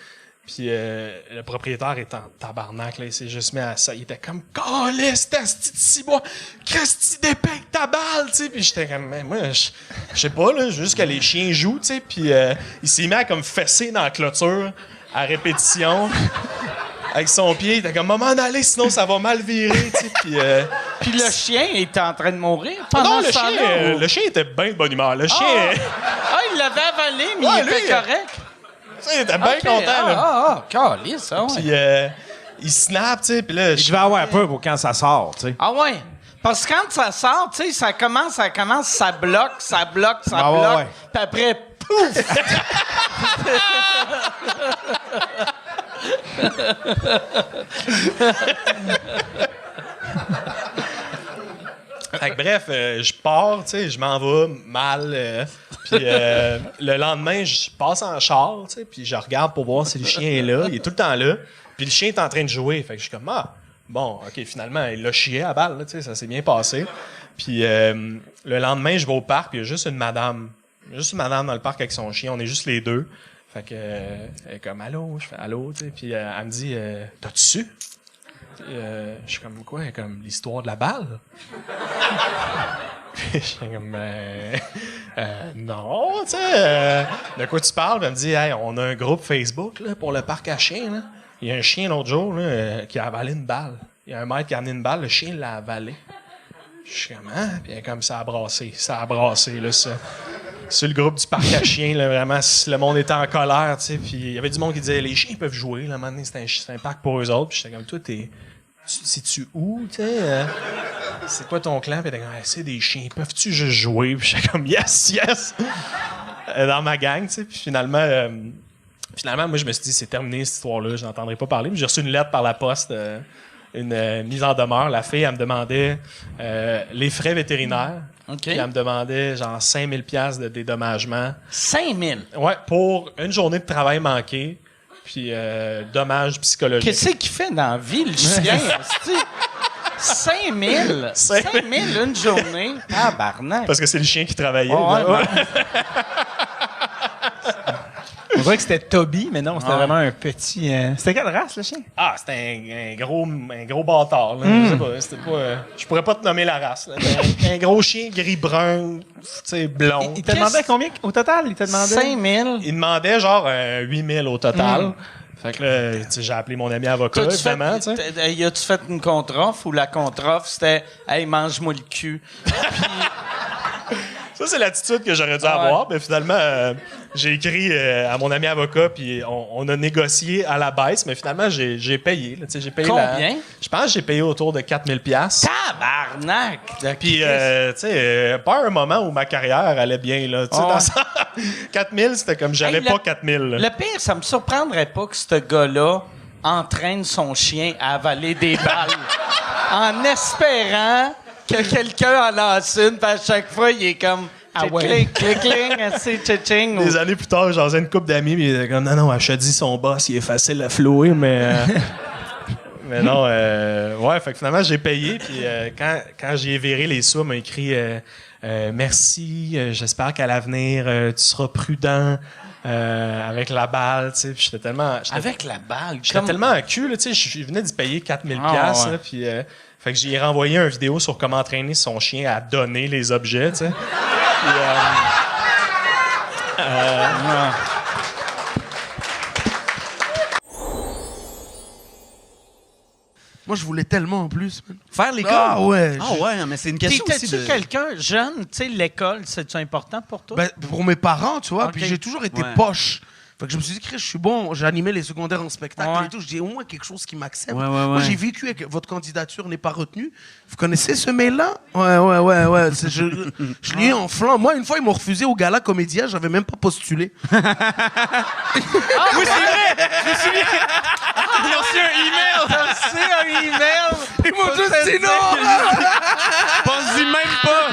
Puis le propriétaire est en tabarnak, là, il s'est juste mis à ça. Il était comme, calisse, t'as ce cibois, qu'est-ce que tu dépeiges ta balle, tu sais. Puis j'étais comme, mais moi, je sais pas, là, juste que les chiens jouent, tu sais. Puis il s'est mis à comme fesser dans la clôture à répétition. Avec son pied, il était comme, maman, allez, sinon ça va mal virer, tu sais.
Puis le chien était en train de mourir
non,
pendant ce temps-là?
le chien était bien de bonne humeur. Le chien...
il l'avait avalé, mais il était correct.
Il était bien content, là.
Calisse, ça, ouais.
Puis il snap, tu sais, puis là...
Il devait avoir un peu pour quand ça sort, tu sais.
Ah ouais. Parce que quand ça sort, tu sais, ça commence, ça bloque.
Ouais.
Puis après, pouf!
Fait que bref, je pars, tu sais, je m'en vais mal. Puis le lendemain, je passe en char, tu sais, puis je regarde pour voir si le chien est là. Il est tout le temps là. Puis le chien est en train de jouer. Fait que je suis comme, Bon, OK, finalement, il l'a chié à balle, là, tu sais, ça s'est bien passé. Puis le lendemain, je vais au parc, puis il y a juste une madame dans le parc avec son chien. On est juste les deux. Fait que, elle est comme, allô? Je fais, allô, tu sais. Puis elle me dit, t'as-tu su? Je suis comme, quoi? Elle est comme, l'histoire de la balle? Je suis comme, non, tu sais, de quoi tu parles? Elle me dit, hey, on a un groupe Facebook, là, pour le parc à chiens, là. Il y a un chien l'autre jour, là, qui a avalé une balle. Il y a un maître qui a amené une balle, le chien l'a avalé. Je suis comme, hein? Puis elle est comme, ça a brassé, là, ça. Sur le groupe du parc à chiens, là, vraiment, le monde était en colère, tu sais. Puis il y avait du monde qui disait, les chiens peuvent jouer, là, maintenant, c'est un parc pour eux autres. Puis j'étais comme, toi, sais-tu où, tu sais? C'est quoi ton clan? Puis elle était comme, c'est des chiens, peuvent-tu juste jouer? Puis j'étais comme, yes! Dans ma gang, tu sais. Puis finalement, moi, je me suis dit, c'est terminé cette histoire-là, je n'entendrai pas parler. Puis j'ai reçu une lettre par la poste, une mise en demeure. La fille, elle me demandait les frais vétérinaires. Puis elle me demandait genre 5 000 $ de dédommagement.
5 000?
Ouais, pour une journée de travail manqué, puis dommages psychologiques.
Qu'est-ce qu'il fait dans la vie, le chien? 5 000? 5 000 une journée? Ah, barnac!
Parce que c'est le chien qui travaillait.
Oh, ouais. On dirait que c'était Toby, mais non, c'était vraiment un petit... C'était quelle race, le chien?
Ah, c'était un gros bâtard. Là. Je sais pas, c'était pas... je pourrais pas te nommer la race. Là. Un gros chien gris-brun, tu sais, blond.
Il te demandait combien au total? Il te demandait...
5 000?
Il demandait genre 8 000 au total. Fait que là, tu sais, j'ai appelé mon ami avocat, évidemment.
Y a-tu fait une contre-offre ou la contre-offre, c'était « Hey, mange-moi le cul ».
Ça, c'est l'attitude que j'aurais dû avoir. Mais finalement, j'ai écrit à mon ami avocat, puis on a négocié à la baisse, mais finalement, j'ai payé. Là, j'ai payé
combien?
Je pense que j'ai payé autour de 4 000 $.
Tabarnak!
Puis, tu sais, pas un moment où ma carrière allait bien. Là, dans 4 000, c'était comme j'avais pas 4 000. Là.
Le pire, ça me surprendrait pas que ce gars-là entraîne son chien à avaler des balles en espérant que quelqu'un en lance une, puis à chaque fois, il est comme... Ah ouais. Clic,
Des années plus tard, j'en ai une couple d'amis, mais il était comme, non, elle dit son boss, il est facile à flouer, mais... mais non, ouais, fait que finalement, j'ai payé, puis quand j'ai viré les sous, elle m'a écrit merci, j'espère qu'à l'avenir, tu seras prudent avec la balle, tu sais, puis j'étais tellement...
Avec la balle?
J'étais tellement à cul, là, tu sais, je venais d'y payer 4 000 $, puis... fait que j'ai renvoyé une vidéo sur comment entraîner son chien à donner les objets, tu sais.
Moi, je voulais tellement en plus. Man.
Faire l'école?
Ah ouais.
Ah ouais, mais c'est une question aussi de...
T'étais-tu quelqu'un jeune? Tu sais, l'école, c'est-tu important pour toi?
Ben, pour mes parents, tu vois.
Okay.
Puis j'ai toujours été poche. Fait que je me suis dit, Chris, je suis bon. J'ai animé les secondaires en spectacle et tout. Je dis, au moins quelque chose qui m'accepte. Moi, j'ai vécu avec votre candidature n'est pas retenue. Vous connaissez ce mail-là? Ouais. Je l'ai eu en flanc. Moi, une fois, ils m'ont refusé au gala Comédia. J'avais même pas postulé.
Oui, c'est vrai! Je me souviens! Ils ont reçu un email!
T'as reçu un email!
Ils m'ont juste dit non!
Pense-y même pas!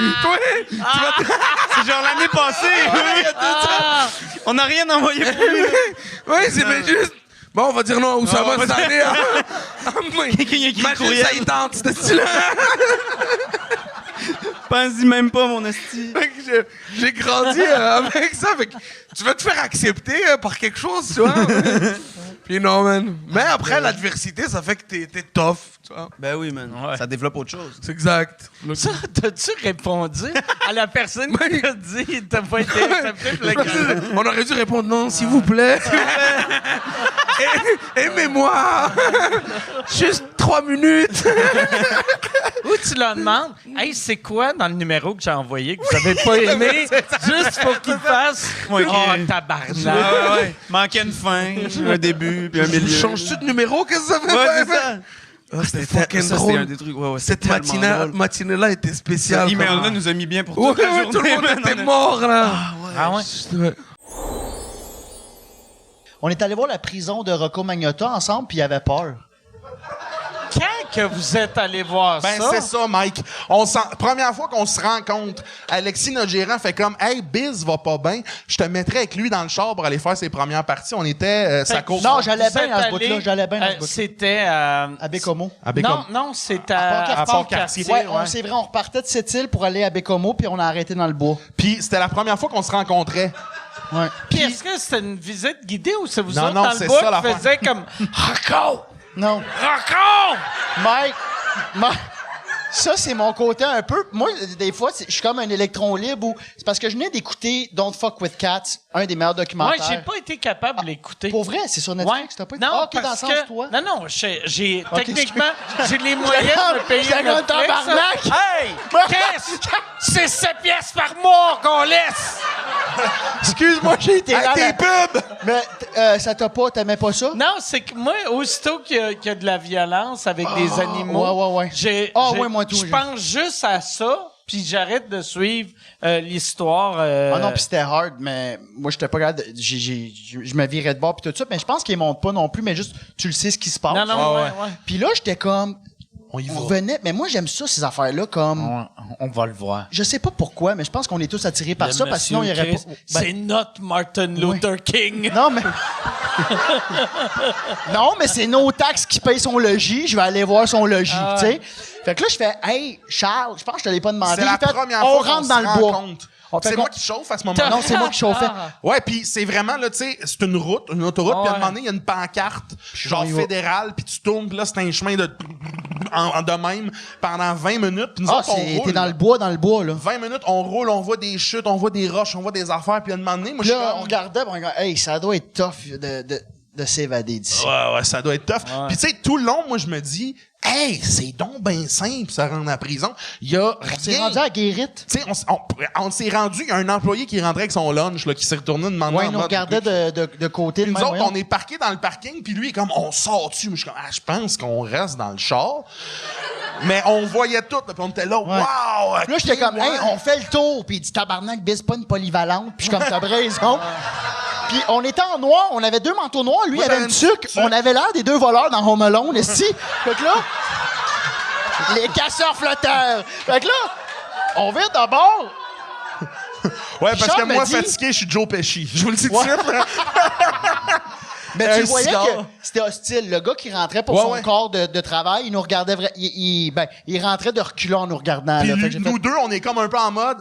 C'est genre l'année passée! On n'a rien envoyé pour lui!
Oui, c'est juste... Bon, on va dire non à Oussama cette année. Imagine ça, il tente, ce style-là.
Pense-y même pas, mon esti.
J'ai grandi avec ça. Fait que tu vas te faire accepter par quelque chose, tu vois. Puis non, man. Mais après, l'adversité, ça fait que t'es tough, tu vois.
Ben oui, man. Ça développe autre chose.
C'est exact.
Ça, t'as-tu répondu à la personne qui t'a dit t'as pas été accepté?
On aurait dû répondre non, s'il vous plaît. Aimez-moi. Juste 3 minutes.
Ou tu leur demandes, hey, c'est quoi dans le numéro que j'ai envoyé que vous avez pas aimé, juste pour qu'il fasse oh, tabarnak.
Ouais. Manquait une fin, un début, puis un milieu.
Changes-tu de numéro? Qu'est-ce que ça fait?
Ouais, c'est ça.
Oh, c'était fucking drôle.
C'était un des trucs,
cette matinée-là était spéciale.
Ce email-là nous a mis bien pour toute la journée.
Tout le monde était mort, là.
Ah ouais?
On est allé voir la prison de Rocco Magnotta ensemble, puis il avait peur.
quand que vous êtes allé voir
Ben,
ça?
c'est ça, Mike. Première fois qu'on se rencontre, Alexis, notre gérant, fait comme, hey, Biz va pas bien. Je te mettrais avec lui dans le char pour aller faire ses premières parties. On était sa course.
Non, j'allais
Vous êtes
bien dans ce
allé,
bout-là. J'allais bien dans ce bout-là.
C'était
À Bécomo.
Non, c'était à Port-Cartier.
Ouais, c'est vrai, on repartait de cette île pour aller à Bécomo, puis on a arrêté dans le bois.
Puis c'était la première fois qu'on se rencontrait.
Ouais.
Puis est-ce que c'était une visite guidée ou c'est vous
Non,
autres
non,
dans
c'est
le bois
ça,
qui
l'affaire.
faisaient comme Rocco!
Non.
Rocco!
Mike, ça, c'est mon côté un peu. Moi, des fois, je suis comme un électron libre. C'est parce que je venais d'écouter Don't Fuck With Cats, un des meilleurs documentaires.
Moi, j'ai pas été capable de l'écouter.
Pour vrai, c'est sur Netflix, t'as pas été...
Non,
Ah, ok, dans le
parce
sens,
que...
toi.
Non, j'ai
Ok,
techniquement, j'ai les moyens de me payer
J'étais comme
Netflix.
tabarnak.
Hey! Qu'est-ce? C'est 7 pièces par mois qu'on laisse!
Excuse-moi, j'ai été
Hey, tes pubs!
Mais ça t'a pas... T'aimais pas ça?
Non, c'est que moi, aussitôt qu'il y a de la violence avec des animaux,
ouais. Ouais, moi tout.
Je pense juste à ça, puis j'arrête de suivre l'histoire.
Ah non, puis c'était hard, mais moi, j'étais pas capable. Je me virais de bord puis tout ça, mais je pense qu'ils montent pas non plus, mais juste, tu le sais ce qui se passe.
Non, ouais.
Puis là, j'étais comme...
On y va.
revenait, mais moi, j'aime ça, ces affaires-là, comme...
On va le voir.
Je sais pas pourquoi, mais je pense qu'on est tous attirés par ça, parce que sinon, il y aurait pas...
C'est notre Martin Luther King.
Non, mais... non, mais c'est nos taxes qui payent son logis. Je vais aller voir son logis, tu sais. Fait que là, je fais, hey, Charles, je pense que je te l'ai pas demandé.
C'est la
J'ai fait,
première
on
fois qu'on
rentre
se
dans le bois.
rencontre.
Fait
C'est
qu'on-
moi qui chauffe à ce moment-là.
Non, c'est moi qui chauffais.
Ouais, puis c'est vraiment, là, tu sais, c'est une route, une autoroute, puis à un moment donné, il y a une pancarte, genre
on y va.
fédérale, puis tu tournes, puis là, c'est un chemin de même pendant 20 minutes. Puis nous
Ah,
autres, on roule.
t'es dans le bois, là.
20 minutes, on roule, on voit des chutes, on voit des roches, on voit des affaires, puis à un moment donné, moi, je suis
Là,
comme...
on regardait, puis on regardait, hey, ça doit être tough de s'évader d'ici.
Ouais, ça doit être tough. Puis tu sais, tout le long, moi, je me dis, hey, c'est donc ben simple, ça rendre à prison. Il y a rien.
On s'est rendu à Guérite.
Tu sais, on s'est rendu, il y a un employé qui rentrait avec son lunch, là, qui s'est retourné demander
Ouais,
en
il nous
mode-
regardait de côté.
Puis
de
nous
même,
autres,
voyons.
on est parqués dans le parking, puis lui, il est comme, on sort dessus. Je suis comme, je pense qu'on reste dans le char. Mais on voyait tout, là, puis on était là,
Ouais.
wow!
Là, j'étais comme, hey, on fait le tour. Puis il dit, tabarnak, bise pas une polyvalente. Puis je suis comme, t'as raison. Puis on était en noir, on avait 2 manteaux noirs. Lui, il avait une tuque. On avait l'air des 2 voleurs dans Home Alone, esti. Fait que là, les casseurs flotteurs. Fait que là, on vire d'abord.
Ouais, parce
Charles
que
me
moi,
dit-
fatigué, je suis Joe Pesci. Je vous le dis tout de
Ouais.
suite, là.
Mais
Un
tu voyais
cigare.
que c'était hostile. Le gars qui rentrait pour
Ouais,
son
ouais.
corps de travail, il nous regardait... il rentrait de reculons en nous regardant.
Puis
là. Fait que j'ai
nous
fait-
deux, on est comme un peu en mode...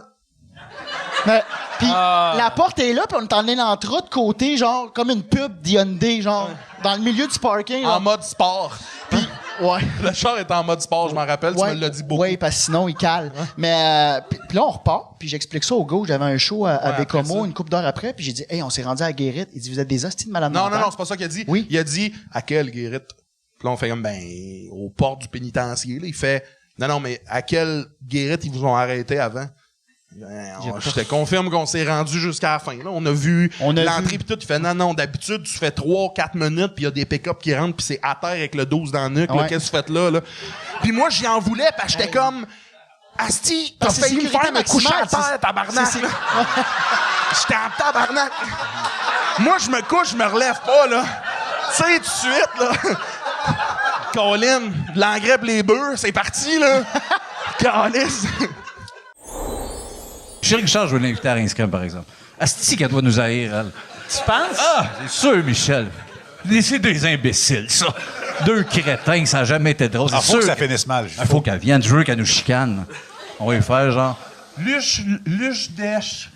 Puis la porte est là, puis on est en l'entrée de côté, genre, comme une pub d'Hyundai, genre, dans le milieu du parking.
En
là.
mode sport.
Puis, ouais.
Le char est en mode sport, je m'en rappelle, tu me l'as dit beaucoup.
Oui, parce que sinon, il cale. Mais, puis là, on repart, puis j'explique ça au gars. J'avais un show à
après
Bécomo
ça.
une couple d'heures après, puis j'ai dit, hey, on s'est rendu à Guérite. Il dit, vous êtes des hosties de malade
Non,
mentale.
c'est pas ça qu'il a dit.
Oui.
Il a dit, à quelle guérite? Puis là, on fait comme, aux portes du pénitencier, là. Il fait, non, mais à quelle guérite ils vous ont arrêté avant? Je te confirme qu'on s'est rendu jusqu'à la fin. Là. On a vu l'entrée pis tout. Il fait non, d'habitude, tu fais 3-4 minutes puis il y a des pick-up qui rentrent puis c'est à terre avec le 12 dans le nuque.
Ouais.
Là, qu'est-ce que tu fais là? Puis moi, j'y en voulais parce que j'étais comme, Asti, t'as
Parce que c'est
failli me
sécurité
faire me coucher à
maximale,
terre, tabarnak. là. J'étais en tabarnak. Moi, je me couche, je me relève pas, là. Tu sais, tout de suite, là. Colin, de l'engrais pis les bœufs, c'est parti, là. Calice.
Michel Richard, je veux l'inviter à Rinscrum, par exemple. Asti qu'elle doit nous haïr, elle.
Tu penses?
Ah, c'est sûr, Michel. C'est des imbéciles, ça. 2 crétins, ça n'a jamais été drôle.
Ah,
C'est
faut que
sûr
ça finisse mal.
Il faut qu'elle vienne. Je veux qu'elle nous chicane. On va lui faire genre... Luche dèche.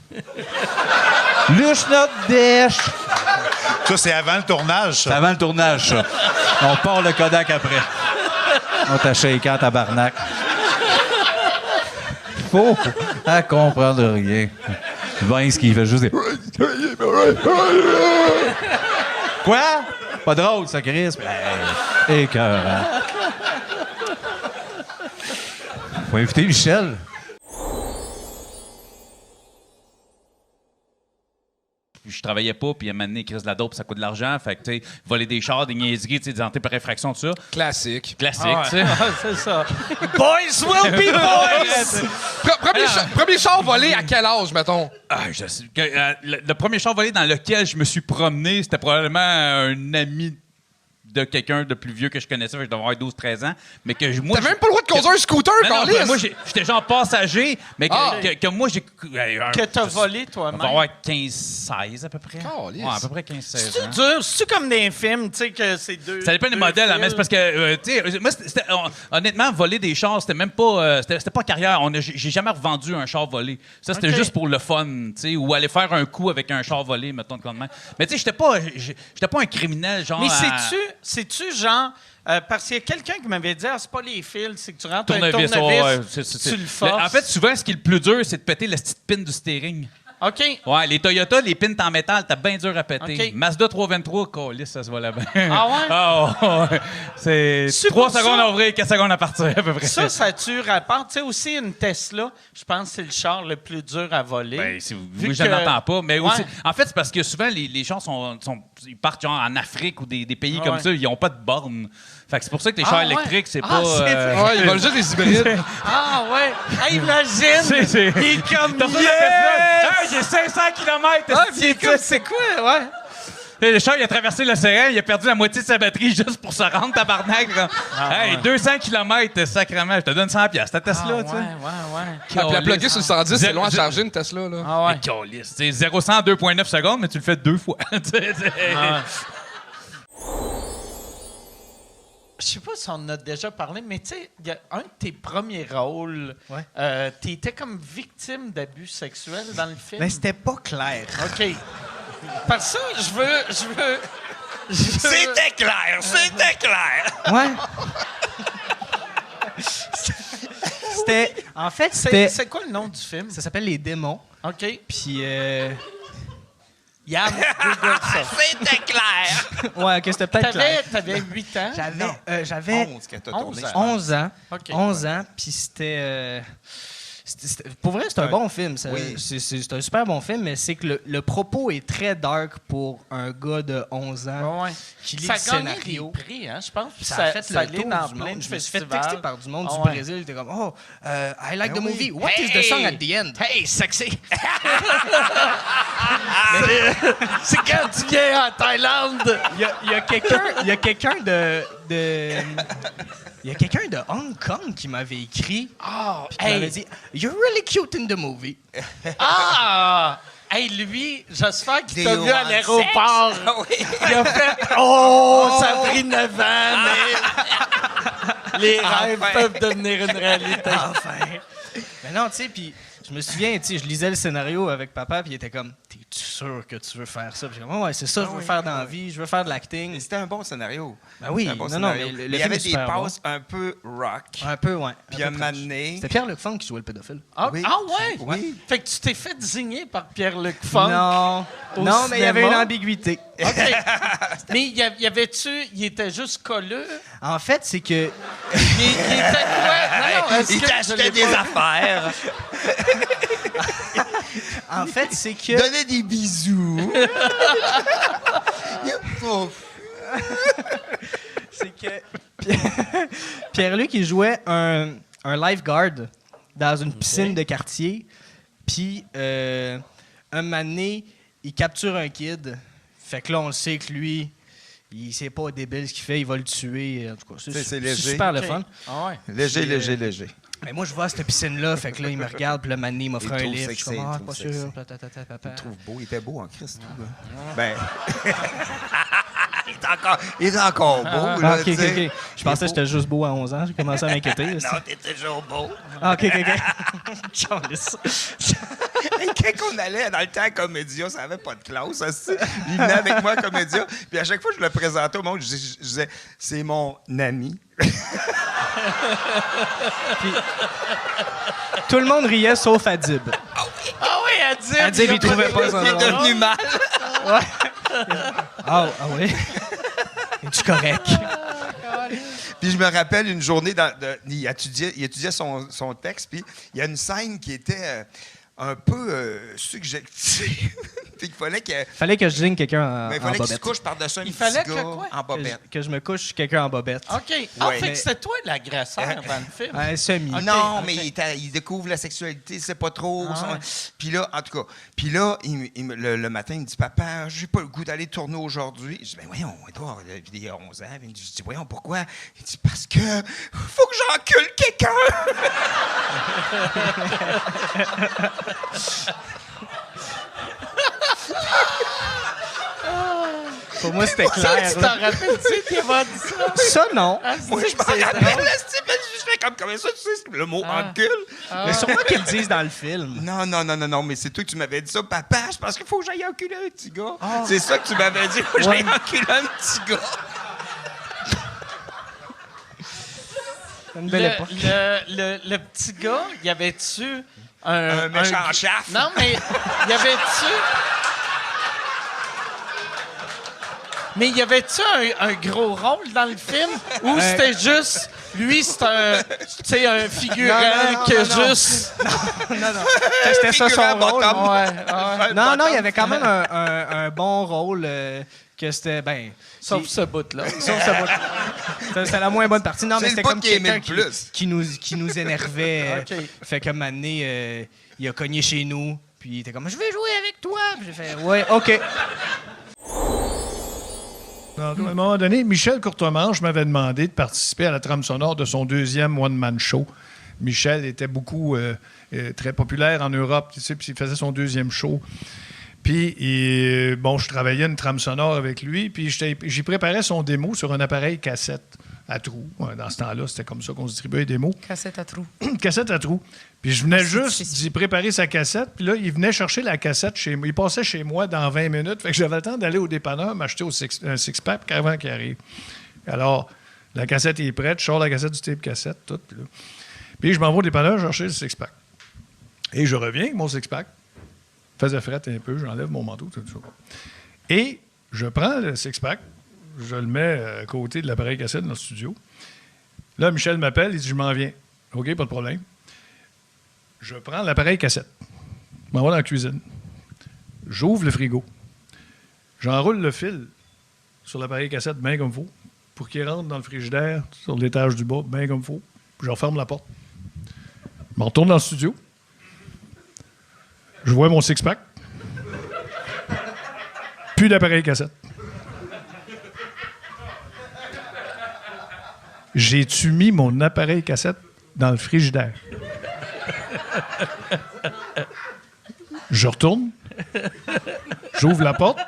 Luche notre dèche.
Ça, c'est avant le tournage,
C'est
ça.
avant le tournage, ça. On part le Kodak après. On t'a shaké en tabarnak. Faut à comprendre rien. Vince qui fait juste des... Quoi? Pas drôle, ça, Chris. Écœurant. Faut inviter Michel.
Puis je travaillais pas, puis à un moment donné, Chris de la dope, ça coûte de l'argent. Fait que, tu sais, voler des chars, des niaiseries, tu sais, des entrées par infraction, tout ça.
Classique.
Classique,
Ah ouais.
tu sais.
C'est ça.
Boys will be boys!
Premier char volé à quel âge, mettons?
Ah, je sais que, le premier char volé dans lequel je me suis promené, c'était probablement un ami de quelqu'un de plus vieux que je connaissais, je devais avoir 12-13 ans, mais que moi...
T'as même pas le droit de conduire un scooter,
non,
câlisse!
moi, j'étais genre passager, mais que moi, j'ai...
Que t'as volé toi-même.
On va avoir 15-16 à peu près. Ouais, à peu près 15-16
C'est
ans.
dur. C'est comme des films, tu sais, que c'est deux.
Ça dépend des modèles, hein, mais c'est parce que, tu sais, moi, honnêtement, voler des chars, c'était même pas... c'était pas carrière. J'ai jamais revendu un char volé. Ça, c'était juste pour le fun, tu sais, ou aller faire un coup avec un char volé, mettons, de même. Mais tu sais, j'étais pas un criminel, genre...
Mais sais-tu, genre... parce qu'il y a quelqu'un qui m'avait dit, c'est pas les fils, c'est que tu rentres un tournevis, tu le forces.
En fait, souvent, ce qui est le plus dur, c'est de péter la petite pin du steering.
OK.
Ouais, les Toyota, les pins en métal, t'as bien dur à péter.
OK.
Mazda 323, câlisse, ça se voit là-bas.
Ah ouais?
Ah ouais. C'est 3 secondes à ouvrir, 4 secondes à partir, à peu près.
Ça tue rapport. Tu sais, aussi, une Tesla, je pense que c'est le char le plus dur à voler.
Ben, oui, je n'entends pas. Mais aussi, en fait, c'est parce que souvent, les chars ils partent genre en Afrique ou des pays comme ça, ils n'ont pas de borne. Fait que c'est pour ça que les chars électriques, c'est pas...
Ouais, ils volent juste des hybrides.
Ah ouais! Hey, imagine! Il est comme
Hey, j'ai 500 km!
C'est quoi, ouais?
Le char, il a traversé l'océan, il a perdu la moitié de sa batterie juste pour se rendre, tabarnak. Hey, 200 km, sacrément, je te donne 100$. Ta Tesla, tu sais.
Ouais.
Puis la plugger sur le 110, c'est long à charger une Tesla, là.
Ah ouais.
C'est 0-100 en 2,9 secondes, mais tu le fais 2 fois.
Je sais pas si on en a déjà parlé, mais tu sais, il y a un de tes premiers rôles, t'étais comme victime d'abus sexuels dans le film.
Mais c'était pas clair.
OK. Parce que je veux...
C'était clair!
Ouais. C'était... En fait, c'était...
C'est quoi le nom du film?
Ça s'appelle Les Démons.
OK.
Puis...
Yann, Google ça.
C'était clair!
Ouais, OK, c'était peut-être clair.
T'avais 8 ans?
J'avais 11 ans.
OK.
11 ans, puis c'était... Pour vrai, c'est un bon film. C'est un super bon film, mais c'est que le propos est très dark pour un gars de 11 ans qui lit
ça
le scénario.
Des prix, hein, je pense.
Ça a fait
ça
le tour
dans
du
plein
monde.
de
Je me suis fait
festivals.
texter par du monde du Brésil. Il était comme, I like the movie. What is the song at the end? Hey, sexy!
C'est quand tu viens en Thaïlande.
Il y a quelqu'un Il y a quelqu'un de Hong Kong qui m'avait écrit. Qui m'avait dit You're really cute in the movie.
Hey, lui, j'espère qu'il t'a vu à l'aéroport. Il a fait ça a pris 9 ans, mais les rêves peuvent devenir une réalité.
Enfin. Mais non, tu sais, puis je me souviens, tu sais, je lisais le scénario avec papa, puis il était comme T'es-tu sûr que tu veux faire ça? Puis j'ai comme, ouais, c'est ça, je veux faire dans la vie, je veux faire de l'acting.
C'était un bon scénario.
Ben oui,
un bon
non,
scénario.
mais
il y avait des passes un peu rock.
Un peu, ouais.
Puis un moment donné...
C'était Pierre-Luc Funk qui jouait le pédophile.
Oui. Oui. Fait que tu t'es fait désigner par Pierre-Luc Funk.
Non, mais il y avait une ambiguïté.
OK. Mais il était juste colleux?
En fait, c'est que...
Il était quoi?
Il t'achetait des affaires.
En fait, c'est que...
Donnait des bisous.
C'est que Pierre-Luc, il jouait un lifeguard dans une piscine de quartier. Puis, un moment donné, il capture un kid. Fait que là, on le sait que lui, il sait pas débile ce qu'il fait, il va le tuer. En tout cas, c'est
léger.
super le fun.
Léger.
Mais moi, je vois cette piscine-là, fait que là, il me regarde, puis le mané, il m'offre un livre. Je suis comme, pas sûr.
Il le trouve beau, il était beau en Christ. Ben... il est encore beau, là,
OK. Je pensais que j'étais juste beau à 11 ans. J'ai commencé à m'inquiéter.
Non, t'es toujours beau.
OK.
Quand on allait dans le temps à Comédia, ça n'avait pas de classe. Aussi. Il venait avec moi à Comédia. Puis à chaque fois que je le présentais au monde, je disais, c'est mon ami.
Puis, tout le monde riait sauf Adib. Adib, il trouvait pas ça.
Il est devenu mal.
Oui. Es-tu correct?
Puis je me rappelle une journée, il étudiait son texte, puis il y a une scène qui était... un peu subjectif. Puis il fallait que...
Fallait que je ligne quelqu'un en
Mais il
en
fallait qu'il se
bobette.
couche par-dessus un
Il
petit
fallait que
gars
quoi?
en bobette.
Que je me couche quelqu'un en bobette.
OK.
Ouais.
Fait que c'est toi l'agresseur dans le film.
Semi.
Non,
OK.
mais il découvre la sexualité, c'est pas trop.
Ah ouais.
Puis là, en tout cas, le matin, il me dit, papa, j'ai pas le goût d'aller tourner aujourd'hui. Je dis, ben voyons, Edouard, il a 11 ans. Je dis, voyons, pourquoi? Il dit, parce que faut que j'encule quelqu'un.
Pour moi, c'était clair.
Ça, tu t'en rappelles-tu qu'il m'a dit ça?
Ça, non.
Moi, je m'en rappelle, je fais comme ça, tu sais, le mot encule.
Mais sûrement qu'ils le disent dans le film.
Non, mais c'est toi que tu m'avais dit ça. Papa, je pense qu'il faut que j'aille enculer un petit gars. C'est ça que tu m'avais dit, faut que j'aille enculer un petit gars.
Une belle époque.
Le petit gars, y avait-tu
un méchant chef?
Non, mais y avait-tu... Mais y avait-tu un gros rôle dans le film? Ou c'était juste... Lui, c'est un figurant que juste...
Non. C'était ça son rôle.
Ouais.
Non, il y avait quand même un bon rôle que c'était...
Sauf ce bout-là.
Sauf ce bout-là. C'était la moins bonne partie. Non, mais c'était comme quelqu'un qui nous énervait.
OK.
Fait qu'à un moment donné, il a cogné chez nous, puis il était comme « Je vais jouer avec toi! » Puis j'ai fait « Ouais, OK. »
À un moment donné, Michel Courtemanche m'avait demandé de participer à la trame sonore de son deuxième one-man show. Michel était beaucoup très populaire en Europe, tu sais, puis il faisait son deuxième show. Puis, je travaillais une trame sonore avec lui, puis j'y préparais son démo sur un appareil cassette à trous. Dans ce temps-là, c'était comme ça qu'on se distribuait les démos.
Cassette à trous.
Cassette à trous. Puis je venais juste d'y préparer sa cassette, puis là, il venait chercher la cassette chez moi. Il passait chez moi dans 20 minutes, fait que j'avais le temps d'aller au dépanneur m'acheter un six-pack avant qu'il arrive. Alors, la cassette est prête, je sors la cassette du tape cassette, tout. Puis je m'en vais au dépanneur chercher le six-pack. Et je reviens avec mon six-pack. Faisait fret un peu, j'enlève mon manteau, tout ça. Et je prends le six-pack, je le mets à côté de l'appareil cassette dans le studio. Là, Michel m'appelle, il dit « Je m'en viens. » OK, pas de problème. Je prends l'appareil cassette. Je m'en vais dans la cuisine. J'ouvre le frigo. J'enroule le fil sur l'appareil cassette bien comme il faut pour qu'il rentre dans le frigidaire sur l'étage du bas bien comme il faut. Puis je referme la porte. Je me retourne dans le studio. Je vois mon six-pack. Plus d'appareil cassette. J'ai-tu mis mon appareil cassette dans le frigidaire? Je retourne. J'ouvre la porte.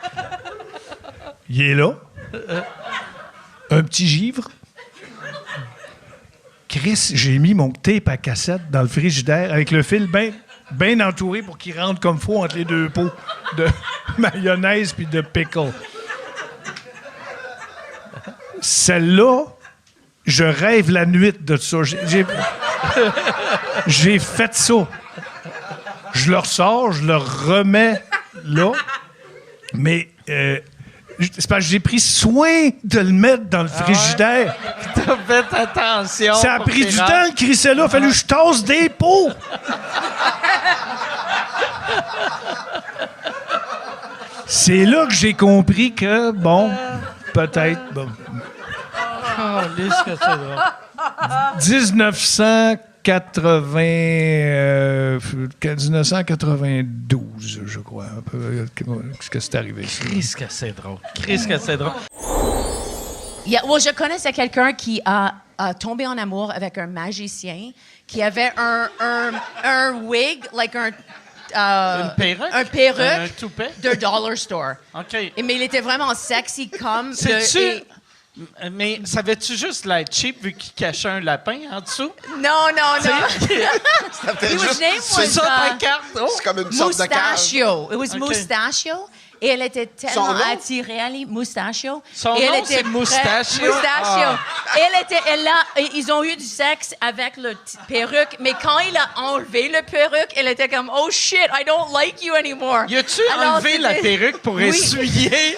Il est là. Un petit givre. Chris, j'ai mis mon tape à cassette dans le frigidaire avec le fil bien entouré pour qu'il rentre comme faut entre les deux pots de mayonnaise puis de pickle. Celle-là, je rêve la nuit de ça. J'ai fait ça. Je le ressors, je le remets là. Mais c'est parce que j'ai pris soin de le mettre dans le frigidaire.
T'as fait attention.
Ça a pris du temps de crisser là. Il a fallu que je tasse des pots. C'est là que j'ai compris que, peut-être... Bon.
Oh, lisse que c'est drôle.
1992, je crois. Qu'est-ce que c'est arrivé?
Qu'est-ce que c'est drôle. Qu'est-ce que c'est drôle.
Je connaissais quelqu'un qui a tombé en amour avec un magicien qui avait un wig, like une
perruque?
Un perruque
Un toupet?
de dollar store.
OK.
Mais il était vraiment sexy comme...
C'est-tu... Mais savais-tu juste l'être cheap vu qu'il cachait un lapin en dessous?
Non.
C'est ça ta carte?
C'est comme une sorte de carte. Mustachio. It was Mustachio. Et elle était tellement attirée à lui, Mustachio.
Son
et
nom,
elle était
c'est Mustachio?
Mustachio. Et ils ont eu du sexe avec le perruque, mais quand il a enlevé le perruque, elle était comme « Oh shit, I don't like you anymore. »
Y a-tu enlevé la perruque pour essuyer?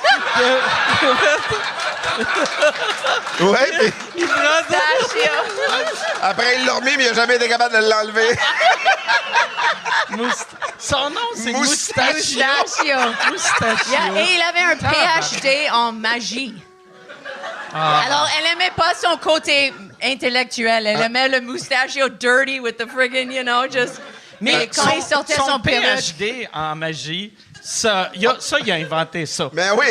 Ouais, mais...
Mustachio.
Après, il l'a remis, mais il n'a jamais été capable de l'enlever.
Son nom, c'est
Mustachio.
Mustachio.
Yeah, et il avait un PhD en magie. Alors, elle aimait pas son côté intellectuel. Elle aimait le mustachio dirty with the friggin', you know, just... Mais quand il sortait son perruque...
PhD en magie, ça, il a inventé ça.
Ben oui,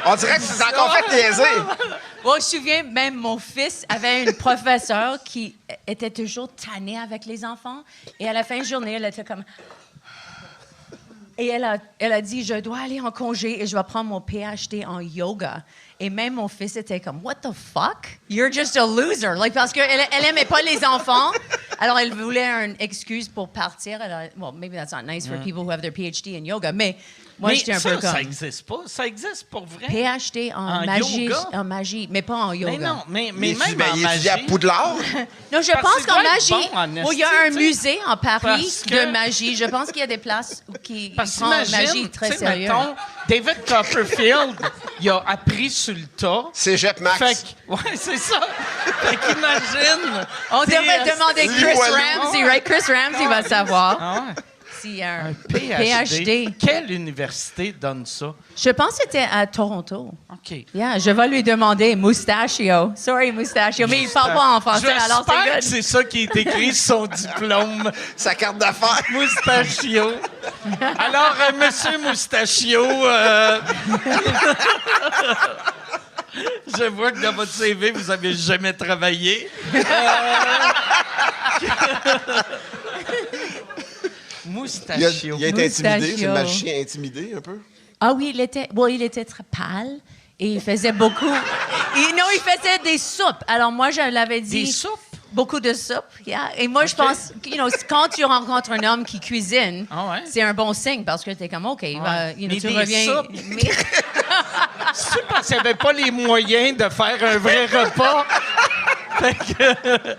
on dirait que c'est encore fait niaiser.
Bon, je me souviens, même mon fils avait une professeure qui était toujours tannée avec les enfants. Et à la fin de journée, elle était comme... Et elle a dit, je dois aller en congé et je vais prendre mon PhD en yoga. Et même mon fils était comme, what the fuck? You're just a loser. Like, parce qu'elle aimait pas les enfants. Alors, elle voulait une excuse pour partir. Well, maybe that's not nice for people who have their PhD in yoga. Mais moi, j'étais un peu comme...
ça existe pas. Ça existe pour vrai.
PhD en magie.
Yoga?
En magie, mais pas en yoga.
Mais non, mais même en
il
magie...
étudie à Poudlard?
Non, je
Parce
pense
que
qu'en
c'est
magie,
bon,
il y a un musée en Paris
Parce que-
de magie. Je pense qu'il y a des places qui
Parce
prennent la magie
qu'imagine,
très
tu sais,
sérieux.
mettons, David Copperfield, il a appris sur le tas.
Cégep Max.
Ouais, c'est ça. Fait qu'imagine...
On devrait demander Chris Ramsey, right? Chris Ramsey va savoir.
Ah ouais.
S'il y a un
PhD. Quelle université donne ça?
Je pense que c'était à Toronto.
OK.
Yeah, je vais lui demander Mustachio. Sorry, Mustachio. Mais il parle pas en français, alors c'est
J'espère
good.
que c'est ça qui est écrit sur son diplôme.
Sa carte d'affaires.
Mustachio. Alors, monsieur Mustachio, je vois que dans votre CV, vous avez jamais travaillé. Mustachio.
Il a été intimidé. C'est le
Mustachio.
magicien intimidé, un peu.
Ah oui, il était très pâle et il faisait beaucoup. Il faisait des soupes. Alors moi, je l'avais dit.
Des soupes?
Beaucoup de soupes, yeah. Et moi, je pense, quand tu rencontres un homme qui cuisine, c'est un bon signe parce que t'es comme, OK, tu
des
reviens.
soupes. C'est parce qu'il n'y avait pas les moyens de faire un vrai repas. Fait que,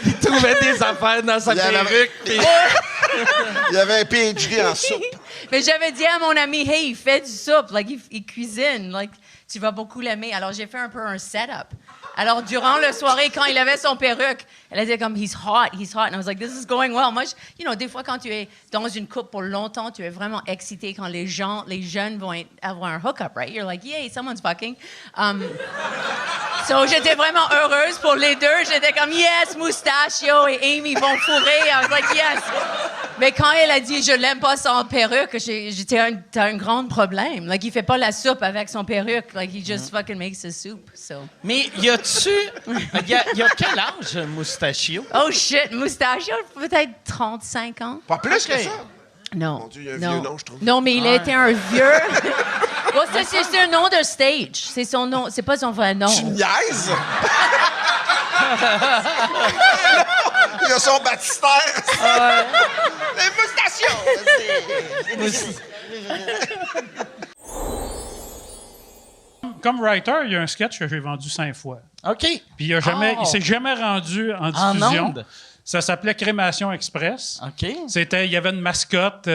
il trouvait des affaires dans sa perruque.
Il y avait un PhD en soupe.
Mais j'avais dit à mon ami, hey, il fait du soupe, like, il cuisine, like, tu vas beaucoup l'aimer. Alors, j'ai fait un peu un setup. Alors, durant la soirée, quand il avait son perruque, elle était comme, he's hot. And I was like, this is going well. Moi, des fois, quand tu es dans une couple pour longtemps, tu es vraiment excité quand les jeunes vont avoir un hook-up, right? You're like, yay, someone's fucking. So, j'étais vraiment heureuse pour les deux. J'étais comme, yes, Mustachio et Amy vont fourrer. I was like, yes. Mais quand elle a dit, je l'aime pas sans perruque, t'as un grand problème. Like, il fait pas la soupe avec son perruque. Like, he just fucking makes the soup. So.
Mais y a-tu... y a quel âge, Mustachio?
Oh shit, Mustachio, peut-être 35 ans.
Pas plus que ça?
Non.
Mon Dieu, il y a un vieux nom, je trouve.
Non, mais il a été un vieux. Bon, c'est un nom de stage. C'est son nom, c'est pas son vrai nom.
Tu niaises? Il a son baptistère. Les Mustachio!
Comme writer, il y a un sketch que j'ai vendu 5 fois.
OK.
Puis il s'est jamais rendu en diffusion.
ondes?
Ça s'appelait Crémation Express.
OK.
Il y avait une mascotte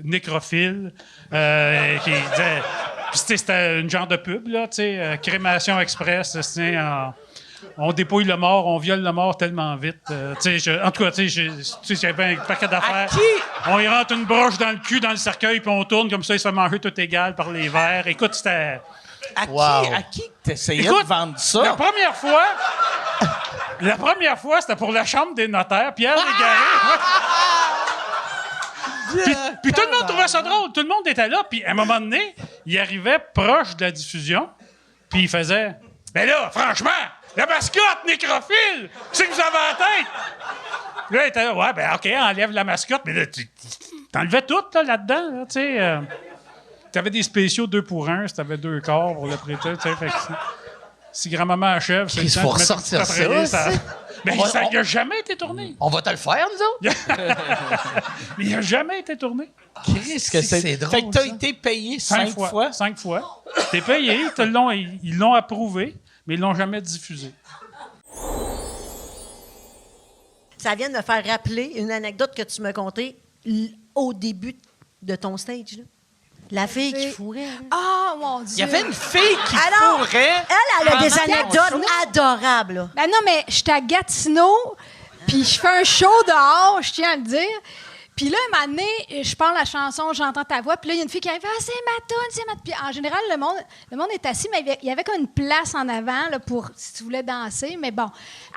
nécrophile qui disait... Puis c'était une genre de pub, là, tu sais, Crémation Express, on dépouille le mort, on viole le mort tellement vite. En tout cas, il y avait un paquet d'affaires. On y rentre une broche dans le cul, dans le cercueil, puis on tourne comme ça, il se fait manger tout égal par les vers. Écoute, c'était...
À qui t'essayais de vendre ça?
La première fois, c'était pour la Chambre des notaires, Pierre Légaré. Puis tout le monde trouvait ça drôle, tout le monde était là, puis à un moment donné, il arrivait proche de la diffusion, puis il faisait « Ben là, franchement, la mascotte nécrophile, qu'est-ce que vous avez en tête? » Là, il était là, « Ouais, ben OK, enlève la mascotte. » Mais là, t'enlevais tout là-dedans, là, tu sais. T'avais des spéciaux 2 pour 1, si t'avais 2 corps pour le prêter, tu sais. Fait que si grand-maman achève, c'est
Il faut ressortir ça.
Mais il n'a jamais été tourné.
On va te le faire, nous autres?
Mais il n'a jamais été tourné.
Qu'est-ce que c'est drôle? Fait que t'as été payé 5 fois?
5 fois. T'es payé, ils l'ont approuvé, mais ils l'ont jamais diffusé.
Ça vient de me faire rappeler une anecdote que tu m'as contée au début de ton stage. Là. La fille qui fourrait.
Ah, mon Dieu!
Il y avait une fille qui
Alors,
fourrait.
Elle a des anecdotes adorables. Là.
Ben non, mais j'étais à Gatineau, puis je fais un show dehors, je tiens à le dire. Puis là, un moment donné, je parle la chanson, j'entends ta voix, puis là, il y a une fille qui arrive, ah, c'est ma toune, c'est ma toune. Puis en général, le monde est assis, mais il y avait comme une place en avant là, pour si tu voulais danser. Mais bon,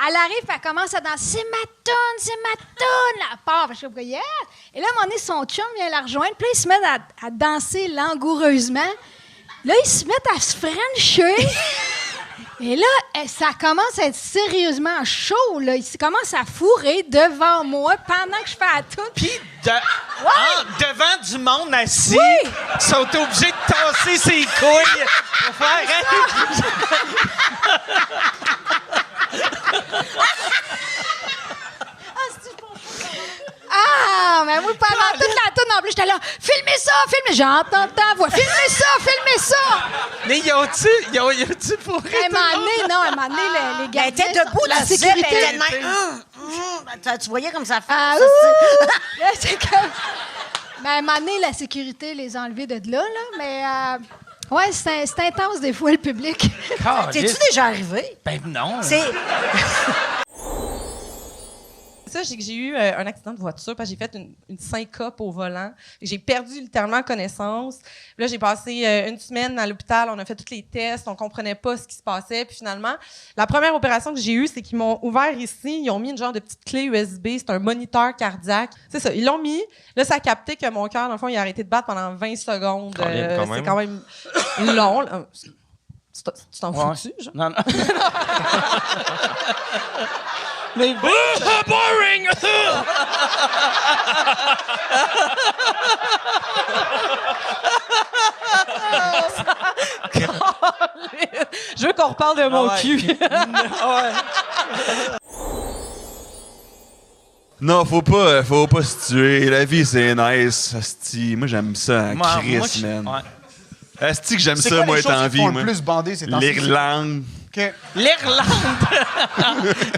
elle arrive, puis elle commence à danser, c'est ma toune, là, elle part. Je suis yeah! Et là, à un moment donné, son chum vient la rejoindre, puis là, ils se mettent à danser langoureusement. Là, ils se mettent à se frencher. Et là, ça commence à être sérieusement chaud, là. Il commence à fourrer devant moi pendant que je fais la toune.
Puis, devant du monde assis, ils sont obligés de tasser ses couilles pour faire...
Ah, mais moi, pendant toute la toune, en plus, j'étais là, filmez ça, j'entends ta voix, filmez ça!
Mais y a-tu fourré?
Un moment donné, les gars.
Elle était debout,
la
tu
sécurité.
Tu voyais comme ça fait.
Là, c'est comme. Mais à un moment donné, la sécurité les a enlevés de là, mais. Ouais, c'est intense des fois, le public.
T'es-tu déjà arrivé?
Ben non.
Ça, j'ai eu un accident de voiture parce que j'ai fait une syncope au volant. J'ai perdu littéralement connaissance. Puis là, j'ai passé une semaine à l'hôpital. On a fait tous les tests. On comprenait pas ce qui se passait. Puis finalement, la première opération que j'ai eue, c'est qu'ils m'ont ouvert ici. Ils ont mis une genre de petite clé USB. C'est un moniteur cardiaque. C'est ça. Ils l'ont mis. Là, ça a capté que mon cœur, dans le fond, il a arrêté de battre pendant 20 secondes. C'est quand même long. Là. Tu t'en fous-tu, genre?
Non. Mais boring!
Je veux qu'on reparle de mon cul.
Non, faut pas se tuer. La vie, c'est nice. Asti, moi, j'aime ça en Chris, man.
Ouais.
Asti que j'aime ça, moi, être en vie.
Le plus bandé, c'est
l'Irlande.
L'Irlande!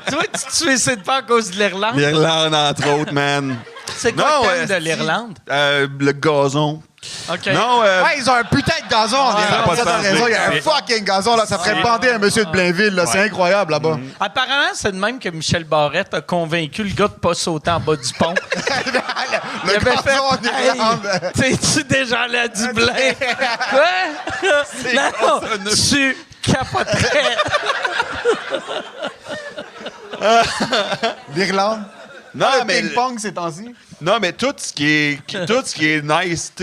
Toi, tu te suicides pas à cause de l'Irlande?
L'Irlande, entre autres, man.
C'est quoi le thème de l'Irlande?
Le gazon.
OK.
Non,
ouais, ils ont un putain de gazon en Irlande. T'as raison, il y a un fucking gazon, là. Ça ferait bander un monsieur de Blainville, là. C'est incroyable, là-bas.
Apparemment, c'est de même que Michel Barrette a convaincu le gars de pas sauter en bas du pont.
Le gazon en Irlande.
T'es-tu déjà allé à Dublin? Quoi? Non, tu capoterais.
L'Irlande?
Non, mais
le ping-pong ces temps-ci.
Non, mais tout ce qui est nice,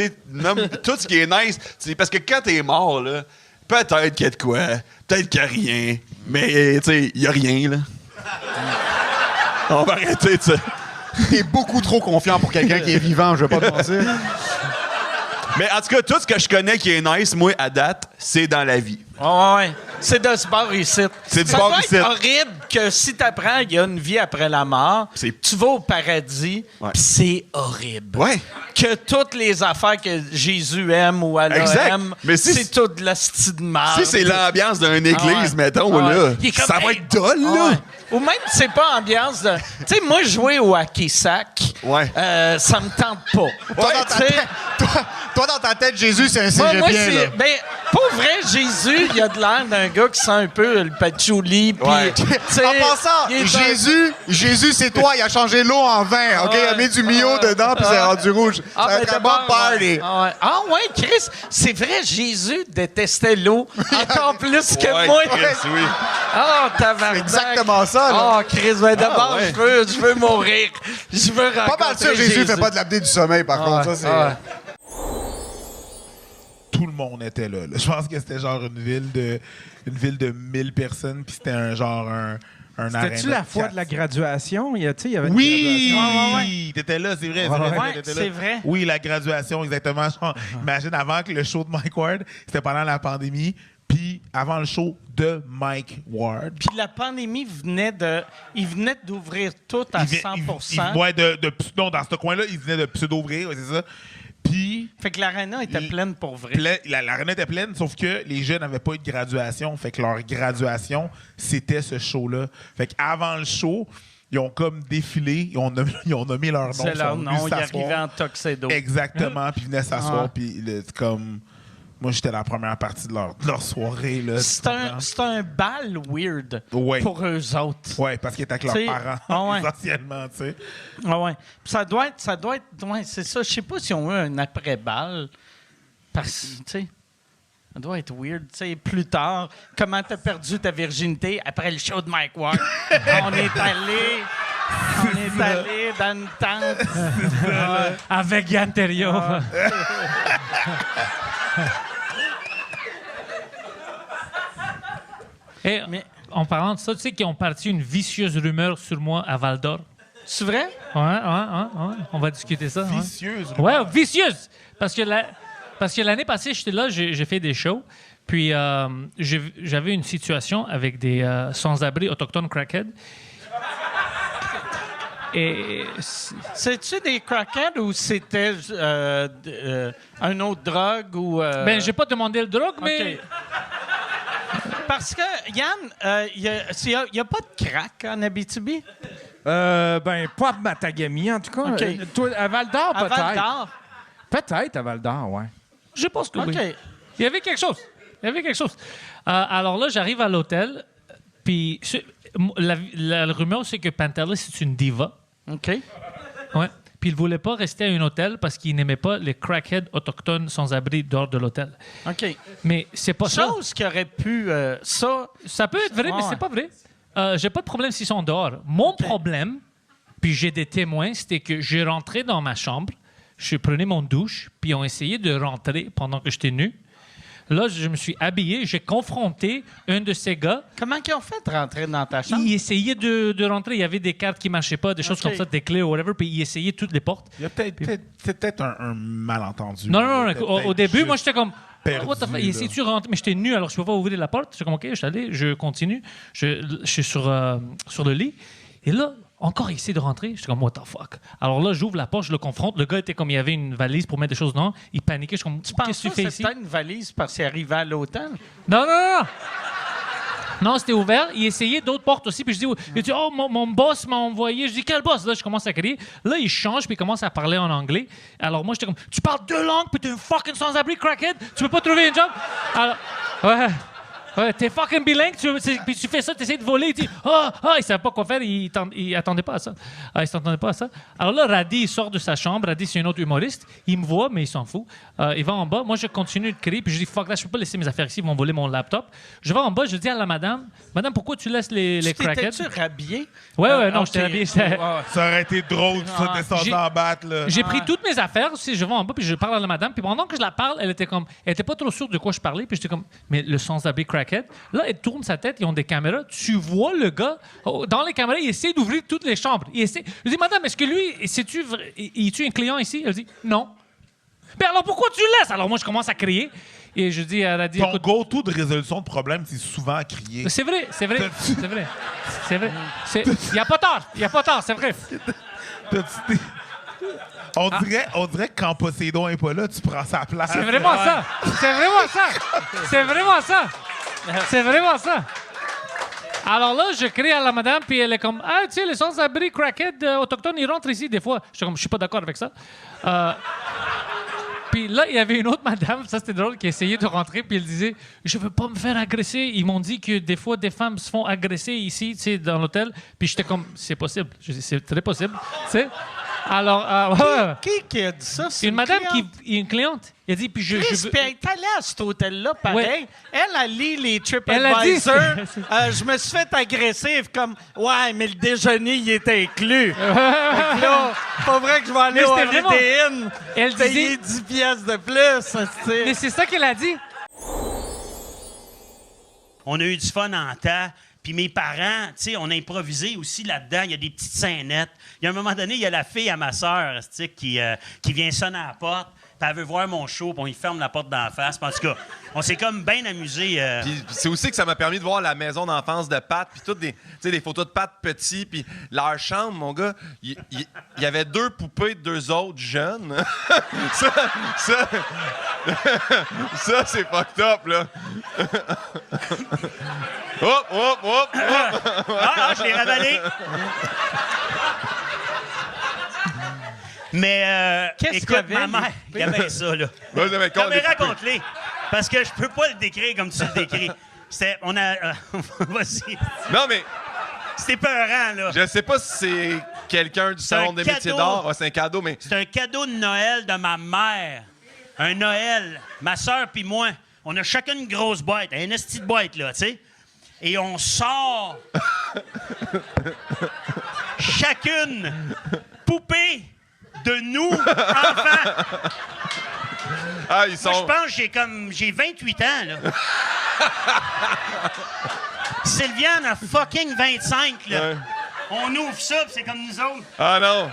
tout ce qui est nice, c'est parce que quand t'es mort, là, peut-être qu'il y a de quoi, peut-être qu'il y a rien, mais tu sais, il y a rien, là. On va arrêter de ça.
T'es beaucoup trop confiant pour quelqu'un qui est vivant, je vais pas te mentir.
Mais en tout cas, tout ce que je connais qui est nice, moi, à date, c'est dans la vie.
Ouais. C'est de ce bord ici.
C'est du bord ici.
C'est horrible que si t'apprends qu'il y a une vie après la mort, tu vas au paradis, pis c'est horrible.
Ouais.
Que toutes les affaires que Jésus aime ou Allah aime, c'est tout de la style de marde.
Si c'est l'ambiance d'une église, mettons, là, ça va être dole, là.
Ou même, c'est pas ambiance de... Tu sais, moi, jouer au hacky-sac, ça me tente pas.
Toi, dans ta tête, Jésus, c'est un cégepien, là.
Ben, pour vrai, Jésus, il a de l'air d'un gars qui sent un peu le patchouli.
En passant, Jésus, c'est toi. Il a changé l'eau en vin, OK? Il a mis du Mio dedans, puis c'est rendu rouge. C'est un très bon party.
Ah ouais, Chris, c'est vrai, Jésus détestait l'eau encore plus que moi.
Oui.
Oh, tabarnak.
C'est exactement ça, là.
Oh, Chris, ben d'abord, je veux mourir. Je veux rencontrer
pas mal sûr, Jésus fait pas de l'apnée du sommeil, par contre. Ça, c'est...
Tout le monde était là. Je pense que c'était genre une ville de 1000 personnes, puis c'était un aréna.
C'était-tu la fois de la graduation? Il y avait une
Oui! T'étais là, c'est vrai.
C'est vrai.
Oui, la graduation, exactement. Genre, imagine, avant que le show de Mike Ward, c'était pendant la pandémie, puis avant le show de Mike Ward.
Puis la pandémie venait d'ouvrir tout à 100%.
Non, dans ce coin-là, il venait de pseudo-ouvrir, c'est ça. Puis...
Fait que l'aréna était pleine pour vrai.
L'aréna était pleine, sauf que les jeunes n'avaient pas eu de graduation. Fait que leur graduation, c'était ce show-là. Fait qu'avant le show, ils ont comme défilé, ils ont nommé leur nom.
C'est leur nom, ils arrivaient en tuxedo.
Exactement, puis ils venaient s'asseoir, puis c'est comme... Moi, j'étais la première partie de leur soirée. Là,
c'est un bal weird pour eux autres.
Oui, parce qu'ils étaient avec leurs parents, essentiellement, tu sais.
Ah ouais. Puis ça doit être, ouais, c'est ça. Je sais pas si on a un après-bal. Parce que, tu sais, ça doit être weird. Tu sais, plus tard, comment t'as perdu ta virginité après le show de Mike Ward? On est allé dans une tente.
Avec Yann Terriot. Et en parlant de ça, tu sais qu'ils ont parti une vicieuse rumeur sur moi à Val d'Or.
C'est vrai?
Ouais. On va discuter ça.
Vicieuse?
Ouais, vicieuse! Parce que l'année passée, j'étais là, j'ai fait des shows, puis j'avais une situation avec des sans-abri autochtones crackheads. Et
c'est-tu des crackheads ou c'était un autre drogue ou...
Ben, j'ai pas demandé le drogue, mais...
Parce que, Yann, il n'y a pas de crack en Abitibi?
Ben, pas à Matagami, en tout cas.
Okay.
Toi, à Val-d'Or, peut-être.
À Val-d'Or?
Peut-être à Val-d'Or, ouais.
Je pense que oui. Il y avait quelque chose. Alors là, j'arrive à l'hôtel, puis la rumeur, c'est que Pantelis, c'est une diva.
OK.
Ouais. Puis il ne voulait pas rester à un hôtel parce qu'il n'aimait pas les crackheads autochtones sans-abri dehors de l'hôtel.
OK.
Mais c'est pas ça.
Chose qui aurait pu...
Ça peut être vrai, mais c'est pas vrai. J'ai pas de problème s'ils sont dehors. Mon problème, puis j'ai des témoins, c'était que j'ai rentré dans ma chambre, je prenais mon douche, puis ils ont essayé de rentrer pendant que j'étais nu. Là, je me suis habillé, j'ai confronté un de ces gars.
Comment ils ont fait de rentrer dans ta chambre?
Ils essayaient de rentrer. Il y avait des cartes qui ne marchaient pas, des choses comme ça, des clés ou whatever, puis ils essayaient toutes les portes.
Il y a peut-être un malentendu.
Non. Au début, moi, j'étais comme...
Perdu,
what the fuck? Essayes-tu de rentrer? Mais j'étais nu, alors je ne peux pas ouvrir la porte. J'étais comme, OK, je suis allé, je continue. Je suis sur le lit. Et là, encore, il essaie de rentrer. J'étais comme, what the fuck? Alors là, j'ouvre la porte, je le confronte. Le gars était comme, il y avait une valise pour mettre des choses dedans. Il paniquait. Je suis comme,
tu penses
qu'est-ce que tu fais ici?
C'est peut-être une valise parce qu'il arrivait à l'hôtel?
Non. Non, c'était ouvert. Il essayait d'autres portes aussi. Puis je dis, il dit, oh, mon boss m'a envoyé. Je dis, quel boss? Là, je commence à crier. Là, il change, puis il commence à parler en anglais. Alors moi, j'étais comme, tu parles deux langues, puis t'es un fucking sans-abri crackhead? Tu peux pas trouver un job? Alors, ouais, t'es fucking bilingue, puis tu fais ça, t'essaies de voler, tu dis, il savait pas quoi faire, il attendait pas à ça. Il s'attendait pas à ça. Alors là, Radi, il sort de sa chambre, Radi, c'est un autre humoriste, il me voit, mais il s'en fout. Il va en bas, moi, je continue de crier, puis je dis, fuck, là, je peux pas laisser mes affaires ici, ils vont voler mon laptop. Je vais en bas, je dis à la madame, pourquoi tu laisses les crackheads?
T'étais-tu rhabillé?
Ouais, non, j'étais habillé.
Ça aurait été drôle, ça, descendre en batte, là.
J'ai pris toutes mes affaires aussi, je vais en bas, puis je parle à la madame, puis pendant que je la parle, elle était pas trop sûre de quoi je parlais, puis j'étais comme, mais le sans-abri crackhead, là, elle tourne sa tête, ils ont des caméras, tu vois le gars, dans les caméras, il essaie d'ouvrir toutes les chambres. Je dis, madame, est-ce que lui, es-tu un client ici? Elle dit, non. Ben alors pourquoi tu le laisses? Alors moi, je commence à crier. Et je dis à Radi...
Ton go-to de résolution de problème, c'est souvent à crier.
C'est vrai. Il n'y a pas tort, c'est vrai.
On dirait que quand Poséidon n'est pas là, tu prends sa place.
C'est vraiment ça. C'est vraiment ça. Alors là, je crie à la madame, puis elle est comme, ah, tu sais, les sans-abri crackheads autochtones, ils rentrent ici des fois. Je suis pas d'accord avec ça. Puis là, il y avait une autre madame, ça c'était drôle, qui essayait de rentrer, puis elle disait, je veux pas me faire agresser. Ils m'ont dit que des fois, des femmes se font agresser ici, tu sais, dans l'hôtel. Puis j'étais comme, c'est possible. Je dis, c'est très possible. Tu sais. Alors,
qui a dit ça? C'est
une madame une cliente. Elle a dit, puis je veux...
Puis elle est allée à cet hôtel-là, pareil.
Ouais.
Elle lit les TripAdvisor. Je me suis fait agresser, comme, ouais, mais le déjeuner, il était inclus. Donc là, pas vrai que je vais aller au Holiday Inn.
Elle
payer 10 pièces de plus.
Mais c'est ça qu'elle a dit.
On a eu du fun en temps. Puis mes parents, tu sais, on a improvisé aussi là-dedans. Il y a des petites scénettes. Il y a un moment donné, il y a la fille à ma sœur qui vient sonner à la porte. Puis elle veut voir mon show, puis on lui ferme la porte d'en face. Puis en tout cas, on s'est comme bien amusé.
Puis c'est aussi que ça m'a permis de voir la maison d'enfance de Pat, puis toutes des photos de Pat petits, puis leur chambre, mon gars, il y avait 2 poupées de 2 autres jeunes. ça c'est fucked up, là. Hop!
Je l'ai ravalé. Mais
qu'est-ce
écoute,
qu'il y avait,
ma mère, il y avait ça, là.
Ouais,
Caméra contre-les. Parce que je peux pas le décrire comme tu le décris. Vas-y.
Non, mais...
C'était peurant, là.
Je sais pas si c'est quelqu'un du Salon des métiers d'art. Ouais, c'est un cadeau, mais...
C'est un cadeau de Noël de ma mère. Un Noël. Ma soeur puis moi, on a chacun une grosse boîte. Une esti de boîte, là, tu sais. Et on sort... chacune poupée de nous, enfants.
Ah, ils sont...
Moi, je pense que j'ai 28 ans, là. Sylviane a fucking 25, là.
Ouais.
On ouvre ça, pis c'est comme nous autres.
Ah non!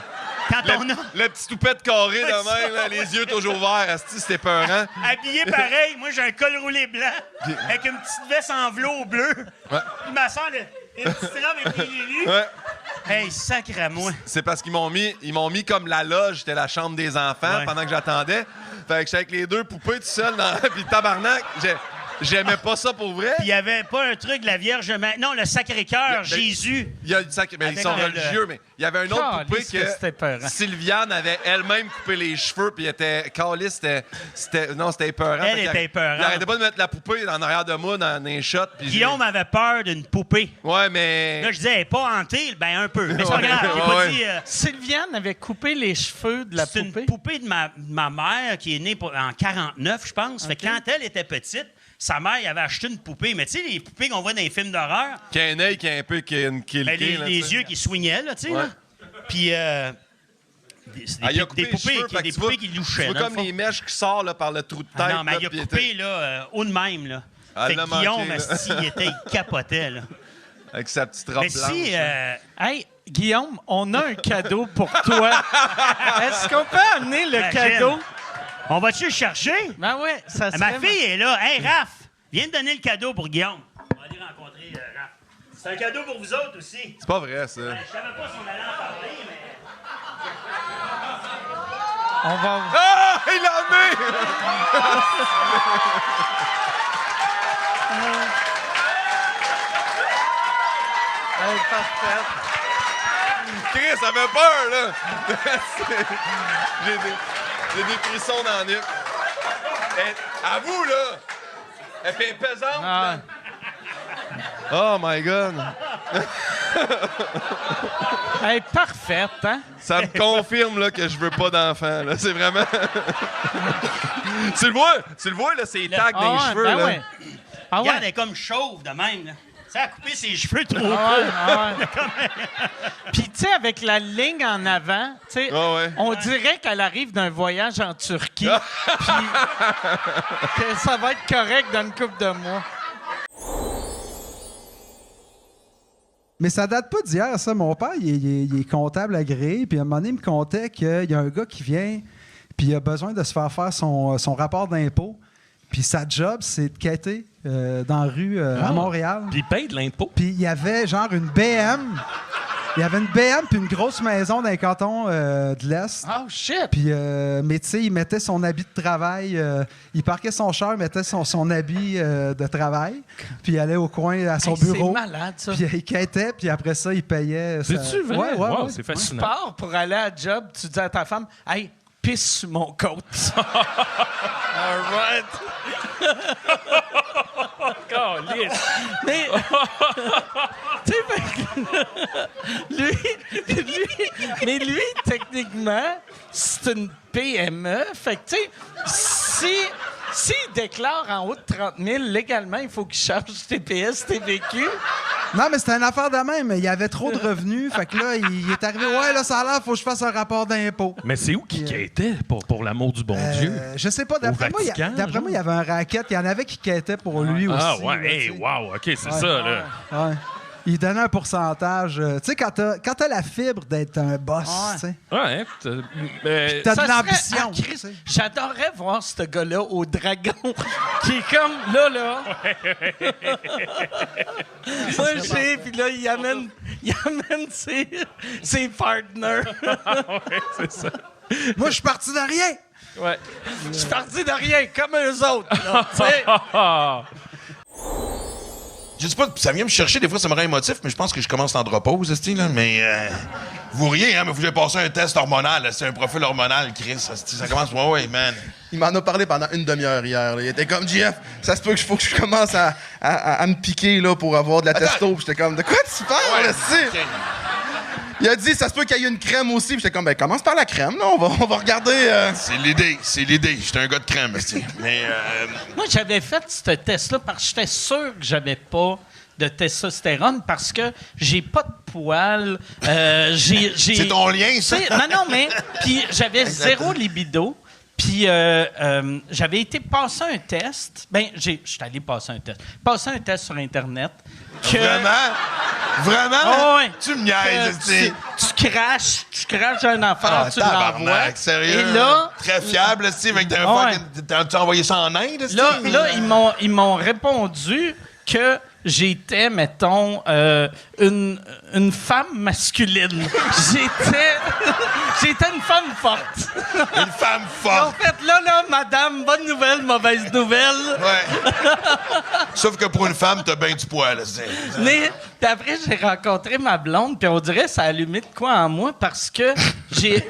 Quand on a...
Le petit toupette carré de même, là, les yeux toujours ouverts. Asti, c'était peurant.
Habillé pareil, moi j'ai un col roulé blanc, avec une petite veste en velours bleu.
Ouais.
Puis ma soeur, une petite robe avec les lélus.
Ouais.
Hey, sacre à moi.
C'est parce qu'ils m'ont mis comme la loge, c'était la chambre des enfants pendant que j'attendais. Fait que j'étais avec les deux poupées tout seul dans puis tabarnak, j'aimais pas ça pour vrai.
Puis il y avait pas un truc de la Vierge non, le Sacré-Cœur, Jésus.
Il y a mais ils sont religieux, mais il y avait un autre poupée que Sylviane avait elle-même coupé les cheveux puis elle était calée, c'était épeurant.
Elle était épeurante.
Il arrêtait pas de mettre la poupée en arrière de moi dans les shots.
Guillaume avait peur d'une poupée.
Ouais, mais
là je disais elle est pas hantée, ben un peu, mais c'est pas grave, j'ai pas dit
Sylviane avait coupé les cheveux de la poupée.
C'est une poupée de ma mère qui est née en 49, je pense. Fait que quand elle était petite, sa mère avait acheté une poupée. Mais tu sais, les poupées qu'on voit dans les films d'horreur.
Qui a un œil qui a un peu
les yeux qui soignaient, là, tu sais. Là. Puis, des poupées qui louchaient.
C'est comme les mèches qui sortent là, par le trou de tête.
Non, mais il a coupé, là, haut de même, là. Fait que Guillaume, il capotait, là.
Avec sa petite robe blanche.
Hey, Guillaume, on a un cadeau pour toi. Est-ce qu'on peut amener le cadeau?
On va-tu le chercher?
Ben ouais, ça serait...
Ma fille est là. Hey, Raph, viens de donner le cadeau pour Guillaume. On va aller rencontrer Raph. C'est un cadeau pour vous autres aussi.
C'est pas vrai, ça.
Je savais pas si on allait en parler, mais...
On va...
Ah! Il l'a amené!
Hey, parfait.
Chris, ça fait peur, là! J'ai des frissons dans la nuque. À vous, là! Elle fait pesante, là. Oh, my God!
Hey, parfaite, hein?
Ça me confirme, là, que je veux pas d'enfant, là. C'est vraiment... Tu le vois, là, c'est tac dans les cheveux, là.
Ouais. Regarde, elle est comme chauve de même, là. Ça a coupé ses cheveux trop peu.
Puis, tu sais, avec la ligne en avant, tu sais, on dirait qu'elle arrive d'un voyage en Turquie. Puis, que ça va être correct dans une couple de mois.
Mais ça date pas d'hier, ça. Mon père, il est comptable agréé. Puis à un moment donné, il me contait qu'il y a un gars qui vient, puis il a besoin de se faire son rapport d'impôt. Puis sa job, c'est de quêter dans la rue à Montréal.
Puis il paye de l'impôt.
Puis il y avait genre une BM. Il y avait une BM puis une grosse maison dans les cantons de l'Est.
Oh, shit!
Puis, mais tu sais, il mettait son habit de travail. Il parquait son char, il mettait son habit de travail. Puis il allait au coin à son bureau.
C'est malade, ça.
Puis il quêtait, puis après ça, il payait.
C'est-tu vrai?
Ouais,
wow, c'est fascinant.
Tu pars pour aller à la job, tu dis à ta femme, « Hey, pisse sur mon côte. »
All right.
Mais, tu sais, lui, techniquement, c'est une PME. Fait que, tu sais, s'il déclare en haut de 30 000, légalement, il faut qu'il charge TPS, TVQ.
Non, mais c'était une affaire de même. Il y avait trop de revenus. Fait que là, il est arrivé, ouais, là, ça a l'air, faut que je fasse un rapport d'impôt.
Mais c'est où qui quêtait, pour l'amour du bon Dieu?
Je sais pas. D'après moi, il y avait un racket. Il y en avait qui quêtaient pour lui aussi.
Ah, ouais, là, hey, wow, OK, c'est ça, là.
Ouais. Il donnait un pourcentage. Tu sais, quand t'as la fibre d'être un boss, tu sais.
Ouais,
t'as de l'ambition.
J'adorerais voir ce gars-là au dragon, qui est comme là. Moi, puis là, il amène ses partners.
Ouais, c'est ça.
Moi, je suis parti de rien.
Ouais.
Je suis parti de rien, comme eux autres. Là, tu sais.
Je sais pas, ça vient me chercher, des fois ça me rend émotif, mais je pense que je commence l'andropause, là, mais
Vous riez, hein, mais vous avez passé un test hormonal. C'est un profil hormonal, Chris. Ça commence... Ouais, man.
Il m'en a parlé pendant une demi-heure hier. Là. Il était comme, JF, ça se peut que faut que je commence à me piquer là, pour avoir de la testo. Puis j'étais comme, de quoi tu parles, là, okay. Il a dit, ça se peut qu'il y ait une crème aussi. Puis j'étais comme, ben commence par la crème, là. On va regarder.
C'est l'idée. J'étais un gars de crème, mais...
Moi, j'avais fait ce test-là parce que j'étais sûr que j'avais pas de testostérone parce que j'ai pas de poils.
C'est ton lien, ça?
Non, mais... Puis j'avais zéro libido. Puis j'avais été passer un test. Je suis allé passer un test. Passer un test sur Internet.
Vraiment?
Oh, ouais.
Tu me niaises,
tu craches un affaire, tu l'envoies.
Sérieux?
Et là...
Très fiable, avec t'as envoyé ça en Inde?
Là, ils m'ont répondu que j'étais, mettons, une femme masculine. J'étais une femme forte.
Une femme forte.
En fait, là, madame, bonne nouvelle, mauvaise nouvelle.
Ouais. Sauf que pour une femme, t'as bien du poil.
Mais puis après, j'ai rencontré ma blonde, puis on dirait que ça a allumé de quoi en moi parce que tu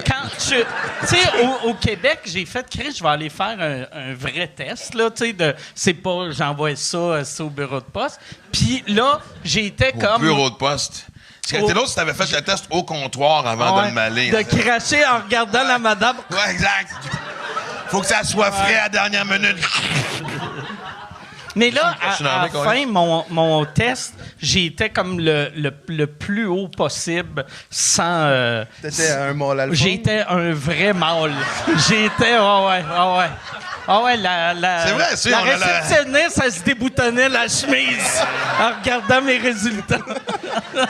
sais, au Québec, j'ai fait Chris, je vais aller faire un vrai test, là, tu sais, c'est pas, j'envoie ça au bureau de poste. Puis là, j'étais comme...
bureau de poste. C'était l'autre si t'avais fait le test au comptoir avant de le maler.
De cracher en regardant la madame.
Ouais, exact. Faut que ça soit frais à la dernière minute.
Mais là, à la fin, mon test, j'étais comme le plus haut possible sans...
T'étais un mâle alpha?
J'étais un vrai mâle. J'étais... Ah ouais,
c'est vrai, c'est
la réceptionniste, elle se déboutonnait la chemise en regardant mes résultats.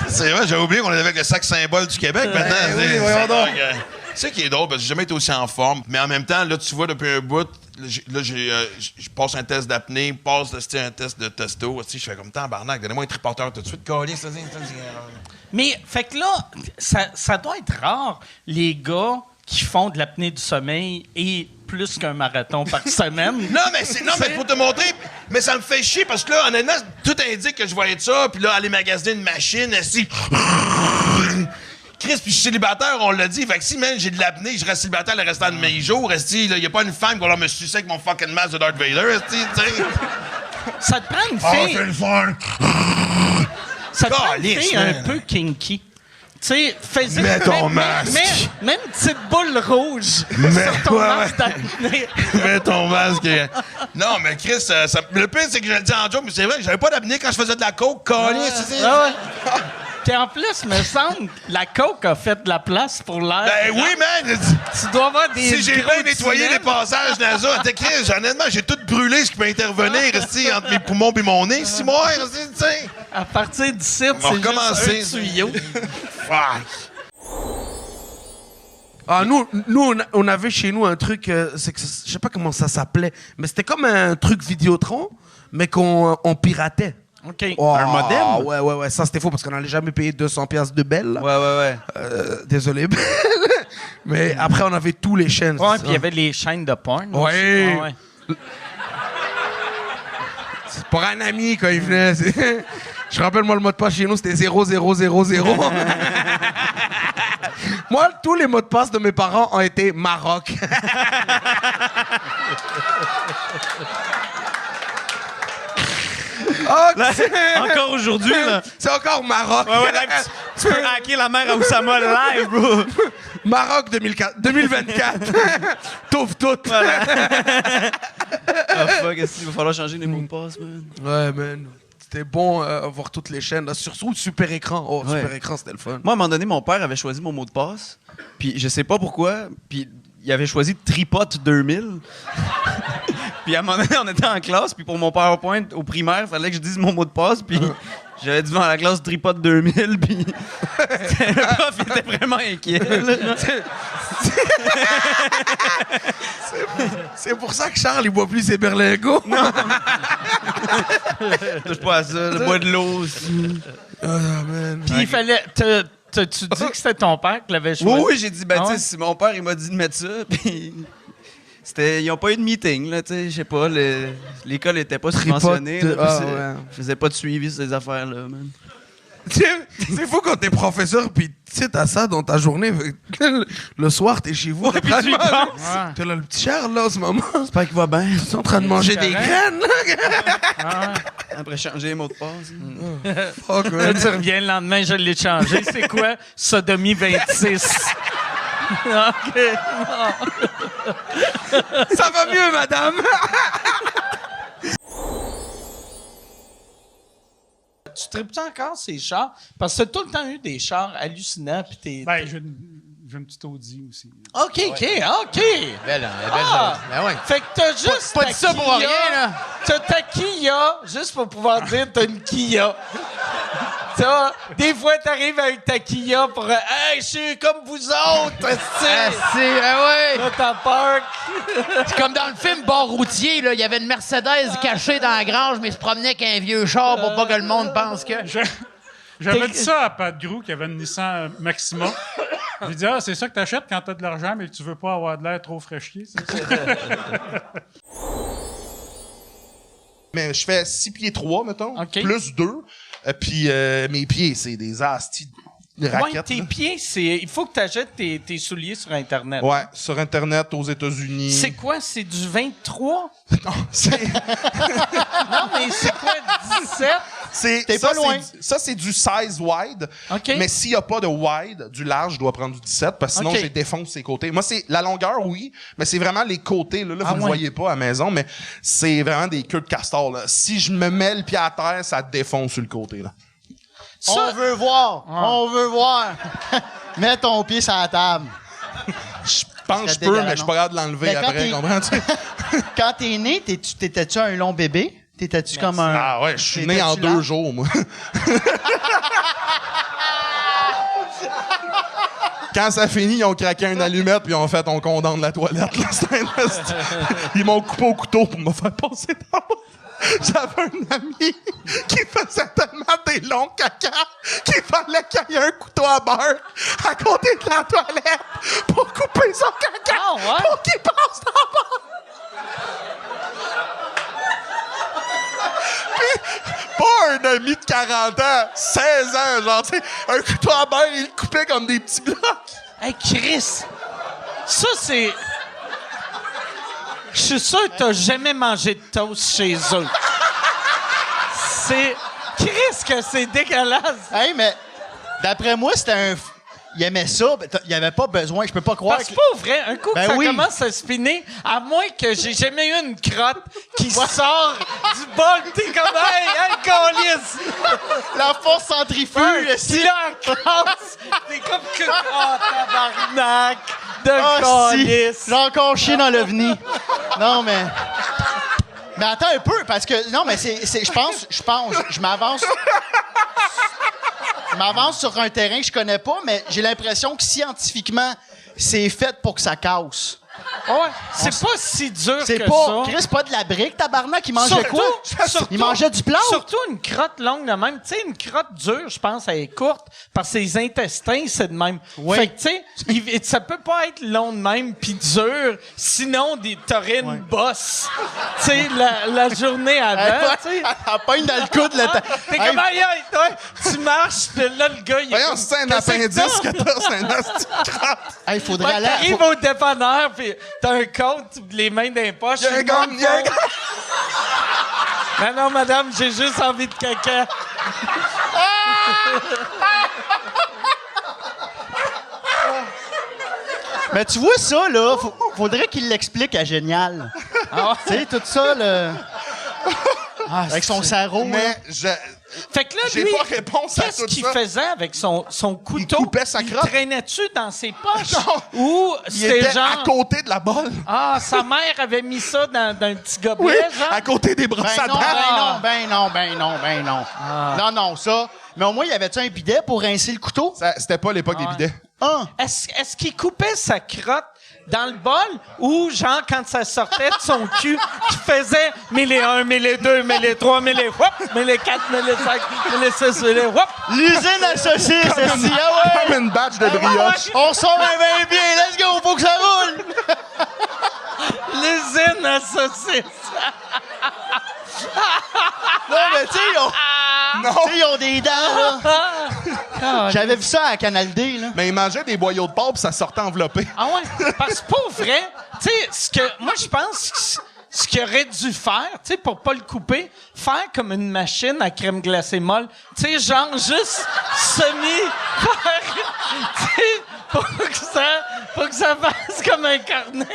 C'est vrai, j'avais oublié qu'on était avec le sac symbole du Québec maintenant.
Oui, voyons donc.
Tu sais qui est drôle, parce que j'ai jamais été aussi en forme, mais en même temps, là, tu vois, depuis un bout, je passe un test d'apnée, passe un test de testo, je fais comme tabarnak, donnez-moi un triporteur tout de suite, collé, ça.
Mais, fait que là, ça doit être rare, les gars qui font de l'apnée du sommeil et plus qu'un marathon par semaine.
Non, mais faut te montrer. Mais ça me fait chier parce que là, honnêtement, tout indique que je vais être ça. Puis là, aller magasiner une machine, Chris, puis je suis célibataire, on l'a dit. Fait que si, man, j'ai de l'apnée, je reste célibataire le restant de mes jours, il n'y a pas une femme qui va me sucer avec mon fucking masque de Darth Vader,
Ça te prend une fille.
C'est le fun.
Ça te prend une fille un peu kinky. Tu sais, faisais...
Mets ton masque.
Mets une petite boule rouge sur ton masque d'apnée.
Mets ton masque. Non, mais Chris, le pire, c'est que je le dis en joke, mais c'est vrai que j'avais pas d'apnée quand je faisais de la coke.
Puis en plus, me semble, la coke a fait de la place pour l'air.
Ben oui, man!
Tu dois avoir des...
Si j'ai bien nettoyé les passages NASA, Chris, honnêtement, j'ai tout brûlé ce qui peut intervenir entre mes poumons et mon nez. Si moi, tu sais.
À partir du site, c'est juste un tuyau.
Ah, nous on avait chez nous un truc, je sais pas comment ça s'appelait, mais c'était comme un truc Vidéotron, mais qu'on piratait.
OK.
Un modem? Ouais, ça c'était faux parce qu'on n'allait jamais payer 200$ de Bell.
Ouais.
Désolé, Bell. Mais après, on avait tous les chaînes.
Ouais, puis il y avait les chaînes de porn.
Ouais. C'est pour un ami quand il venait. Je rappelle, moi, le mot de passe chez nous, c'était 0000. Moi, tous les mots de passe de mes parents ont été Maroc.
Là, encore aujourd'hui, là.
C'est encore Maroc.
Ouais, là, tu peux hacker la mère à Oussama live, bro.
Maroc 2024. Touffe tout.
Voilà. Fuck, il va falloir changer les mots de passe, man.
Ouais, man. C'était bon voir toutes les chaînes. Là. Surtout Super Écran. Oh,
ouais.
Super Écran, c'était le fun.
Moi, à un moment donné, mon père avait choisi mon mot de passe. Puis je sais pas pourquoi. Puis il avait choisi Tripote 2000. Puis à un moment donné, on était en classe. Puis pour mon PowerPoint au primaire, il fallait que je dise mon mot de passe. Puis j'avais dit devant la classe Tripote 2000. Puis le prof était vraiment inquiet.
C'est pour ça que Charles, il boit plus ses berlingots.
Non. Touche pas à ça. Le bois de l'eau.
Puis il fallait... Tu dis que c'était ton père qui l'avait choisi?
Oui, j'ai dit, mon père, il m'a dit de mettre ça, puis ils n'ont pas eu de meeting, là, tu sais, je sais pas, l'école n'était pas subventionnée, je faisais pas de suivi sur ces affaires-là, man.
C'est fou quand t'es professeur, puis tu sais, t'as ça dans ta journée. Le soir, t'es chez vous.
Puis tu y penses.
T'es là, le petit Charles, là, en ce moment.
J'espère qu'il va bien.
Ils sont en train de manger des graines, là.
Après, changer les mots de passe.
Fuck,
Là, tu reviens le lendemain, je l'ai changé. C'est quoi? Sodomie 26. OK.
Ça va mieux, madame.
Tu tripes-tu encore ces chars? Parce que t'as tout le temps eu des chars hallucinants. Puis t'es.
Ben, j'ai une petite Audi aussi.
OK.
Belle, ben ouais.
Fait que t'as juste.
Pas dit ça pour rien, là.
T'as ta Kia, juste pour pouvoir dire t'as une Kia. Ça, des fois, t'arrives avec ta Kia pour. Hey, je suis comme vous autres!
ouais!
Là, t'as peur.
C'est comme dans le film Bar routier, là. Il y avait une Mercedes cachée dans la grange, mais il se promenait avec un vieux char pour pas que le monde pense que.
J'avais dit ça à Pat Grou, qui avait une Nissan Maxima. J'ai dit, c'est ça que t'achètes quand t'as de l'argent, mais que tu veux pas avoir de l'air trop fraîchier.
Mais je fais 6 pieds 3, mettons, plus 2. Puis mes pieds, c'est des astis de raquettes.
Ouais, tes pieds, il faut que tu achètes tes souliers sur Internet.
Ouais, sur Internet, aux États-Unis.
C'est quoi? C'est du 23?
Non, c'est...
Non, mais c'est quoi, 17?
T'es pas loin. Ça, c'est du size wide.
Okay.
Mais s'il n'y a pas de wide, du large, je dois prendre du 17 parce que sinon, je défonce ses côtés. Moi, c'est la longueur, oui, mais c'est vraiment les côtés. Là, vous ne le voyez pas à la maison, mais c'est vraiment des queues de castor. Là. Si je me mets le pied à terre, ça défonce sur le côté. Là.
Ça... On veut voir. Mets ton pied sur la table.
Je pense que je peux, mais je suis pas capable de l'enlever après, comprends-tu?
Quand t'es né, t'étais-tu un long bébé? T'étais-tu comme un...
Ah ouais, je suis né en 2 jours, moi. Quand ça finit, ils ont craqué une allumette puis ils ont fait on condamne la toilette. Là. Ils m'ont coupé au couteau pour me faire passer dans moi. J'avais un ami qui faisait tellement des longs caca qu'il fallait qu'il y ait un couteau à beurre à côté de la toilette pour couper son caca pour qu'il passe dans le beurre. Pas un ami de 40 ans, 16 ans, genre, tu sais, un couteau à beurre, il le coupait comme des petits blocs.
Hey, Chris! Ça, c'est... Je suis sûr que t'as jamais mangé de toast chez eux. C'est... Chris, que c'est dégueulasse!
Hey, mais d'après moi, c'était un... Il aimait ça, il n'y avait pas besoin, je peux pas croire.
Parce que pas vrai, un coup que ça commence à spinner, à moins que j'ai jamais eu une crotte qui sort du bol, t'es comme hey, câlisse!
La force centrifuge,
si là, en classe, t'es comme que tabarnak de câlisse!
J'ai encore chié dans l'OVNI. Non, mais... Mais attends un peu, parce que... Non, mais je pense, je m'avance... Je m'avance sur un terrain que je connais pas, mais j'ai l'impression que scientifiquement, c'est fait pour que ça casse.
Ouais, c'est pas si dur
c'est
que
pas,
ça.
Chris, pas de la brique, tabarnak. Il mangeait quoi? Il mangeait du plâtre.
Surtout une crotte longue de même. Tu sais, une crotte dure, je pense, elle est courte, parce que ses intestins, c'est de même.
Oui.
Fait que, tu sais, ça peut pas être long de même puis dur, sinon t'aurais une bosse. Tu sais, la journée avant, tu sais.
Elle pogne dans le coude, là.
T'es comme, aïe, toi, tu marches, puis là, le gars, il est
voyons,
comme...
c'est un appendice que t'as, c'est un asti de crotte.
Hey, faudrait aller...
T'arrives au dépanneur, puis t'as un compte, les mains dans les poches. Non, madame, j'ai juste envie de caca.
Mais tu vois ça, là, faudrait qu'il l'explique à Génial. Tu sais, tout ça, là... avec son sarrau.
Mais
Fait que là,
j'ai
lui,
pas réponse à
qu'est-ce
tout
qu'il
ça.
faisait avec son couteau?
Il coupait sa crotte.
Il traînait-tu dans ses poches?
Non.
Ou
Il
c'était
était
genre...
à côté de la balle.
Ah, sa mère avait mis ça dans un petit gobelet,
Oui,
genre?
à côté des brosses à dents.
Ben non. Non, ça... Mais au moins, y avait-tu un bidet pour rincer le couteau?
C'était pas l'époque des bidets.
Ah.
Est-ce qu'il coupait sa crotte dans le bol ou, genre, quand ça sortait de son cul, qu'il faisait mais les 1, mais les 2, mais les 3, mais les whoop, mais les 4, mais les 5, mais les 6, mais les whoop?
L'usine à saucisses,
Comme une batch de brioche.
On sort un bain bien, let's go, faut que ça roule!
L'usine à saucisses.
Non, mais tu sais, Tu sais, ils ont des dents, là. J'avais vu ça à Canal D, là.
Mais ils mangeaient des boyaux de porc puis ça sortait enveloppé.
Ah ouais? Parce que pour vrai, tu sais, moi, je pense que ce qu'il aurait dû faire, tu sais, pour pas le couper, faire comme une machine à crème glacée molle. Tu sais, genre juste faire, tu sais, pour que ça fasse comme un carnet.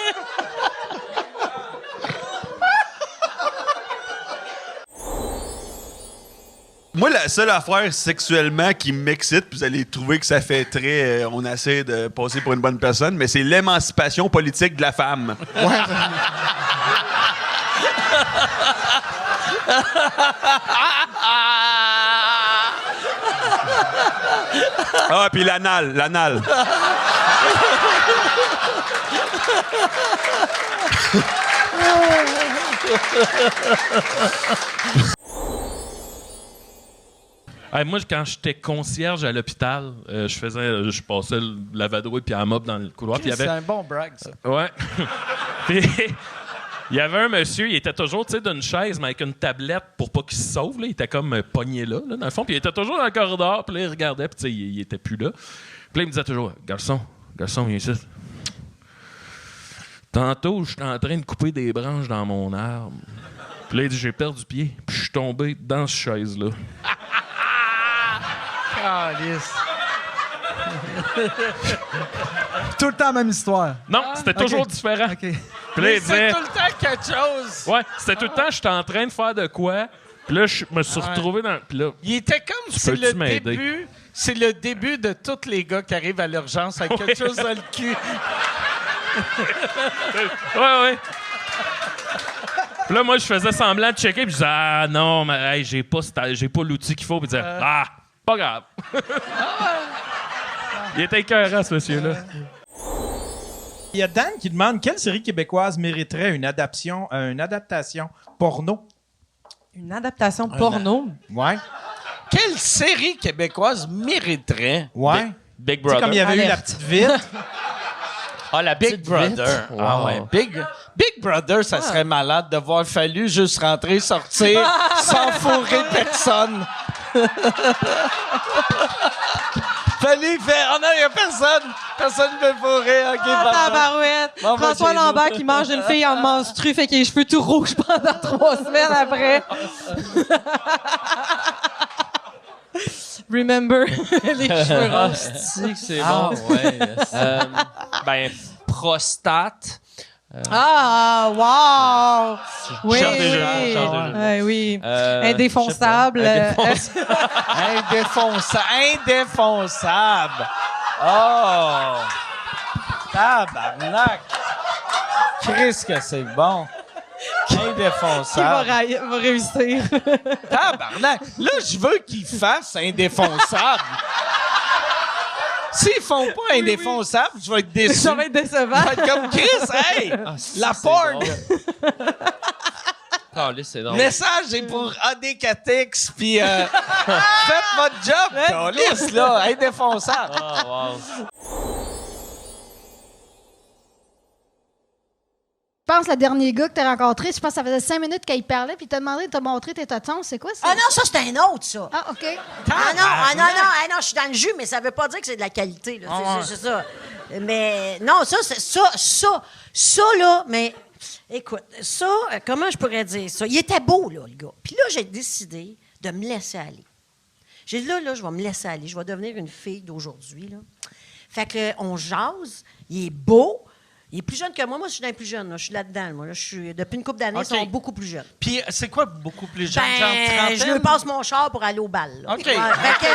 Moi, la seule affaire sexuellement qui m'excite, puis vous allez trouver que ça fait très... on essaie de passer pour une bonne personne, mais c'est l'émancipation politique de la femme. Ouais. Ah, puis l'anal.
Hey, moi, quand j'étais concierge à l'hôpital, je passais le lavado et puis un mop dans le couloir. Puis
C'est un bon brag, ça.
Ouais. Puis il y avait un monsieur, il était toujours, tu sais, d'une chaise, mais avec une tablette pour pas qu'il se sauve. Là. Il était comme pogné là, dans le fond. Puis il était toujours dans le corridor. Puis là, il regardait, puis tu sais, il était plus là. Puis là, il me disait toujours, garçon, viens ici. Tantôt, je suis en train de couper des branches dans mon arbre. Puis là, il dit, j'ai perdu pied. Puis je suis tombé dans cette chaise-là.
Tout le temps la même histoire.
Non, c'était toujours différent. Puis là, il disait,
C'est tout le temps quelque chose.
ouais, c'était tout le temps, j'étais en train de faire de quoi. Puis là, je me suis retrouvé dans. Puis là,
Il était comme, c'est le début de tous les gars qui arrivent à l'urgence avec quelque chose dans le cul.
ouais. Puis là, moi, je faisais semblant de checker, puis je disais, ah non, mais hey, j'ai pas l'outil qu'il faut. Puis il disait, ah, pas grave. Il était écœurant, ce monsieur-là.
Il y a Dan qui demande quelle série québécoise mériterait une adaptation porno.
Une adaptation porno?
Ouais.
Quelle série québécoise mériterait?
Ouais.
Big
Tu sais,
Brother.
comme il y avait eu La Petite Vitre.
Ah, la Big Brother.
Wow.
Ah ouais. Big Brother, ça serait malade de voir fallu juste rentrer, sortir, sans fourrer personne. Fallu faire. Oh non, il n'y a personne. Personne ne veut fourrer. OK,
Tabarouette.
Bon,
François
chez nous.
Lambert qui mange une fille en menstru, fait qu'il a les cheveux tout rouges pendant 3 semaines après. Remember les cheveux
Ah,
rouges.
c'est bon.
ouais.
Ben, prostate.
Ah, wow! Oui,
Charles déjà.
oui. Indéfonçable.
Indéfonçable. Oh! Tabarnak! Christ que c'est bon.
Qui
Indéfonçable.
va réussir.
Tabarnak! Là, je veux qu'ils fassent indéfonçable. S'ils font pas indéfonçable, je vais être déçu.
Ça va être décevant.
Je vais être comme Chris, hey! La porn!
C'est drôle.
Message est pour AD4X, puis faites votre job, câlisse, là, indéfonçable.
Oh, wow.
Je pense que le dernier gars que tu as rencontré, je pense que ça faisait 5 minutes qu'il parlait, puis il t'a demandé de te montrer tes tontons. C'est quoi ça?
Ah non, ça, c'est un autre, ça.
Ah, OK.
Non, je suis dans le jus, mais ça veut pas dire que c'est de la qualité. Là. C'est ça. Mais non, ça, là, mais écoute, ça, comment je pourrais dire ça? Il était beau, là, le gars. Puis là, j'ai décidé de me laisser aller. J'ai dit, là, je vais me laisser aller. Je vais devenir une fille d'aujourd'hui, là. Fait que, on jase, il est beau. Il est plus jeune que moi. Moi, je suis dans les plus jeunes. Là. Je suis là-dedans. Moi. Là, depuis une couple d'années, ils sont beaucoup plus jeunes.
Puis, c'est quoi beaucoup plus jeune?
Ben,
genre trentaine?
je lui passe mon char pour aller au bal. Là.
OK.
Ouais, fait que...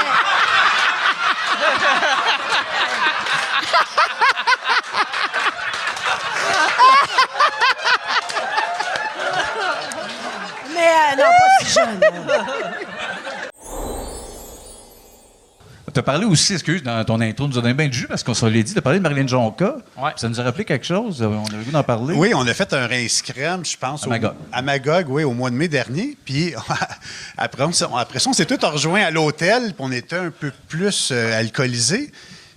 Mais non, pas si jeune.
Tu as parlé aussi, excuse, dans ton intro, nous a donné bien de jus parce qu'on se l'est dit, de parler de Marilyn Jonca.
Ouais.
Ça nous a rappelé quelque chose. On avait le goût d'en parler.
Oui, on a fait un rince crème, je pense, à Magog, oui, au mois de mai dernier. Puis après ça, on s'est tous rejoints à l'hôtel, puis on était un peu plus alcoolisés.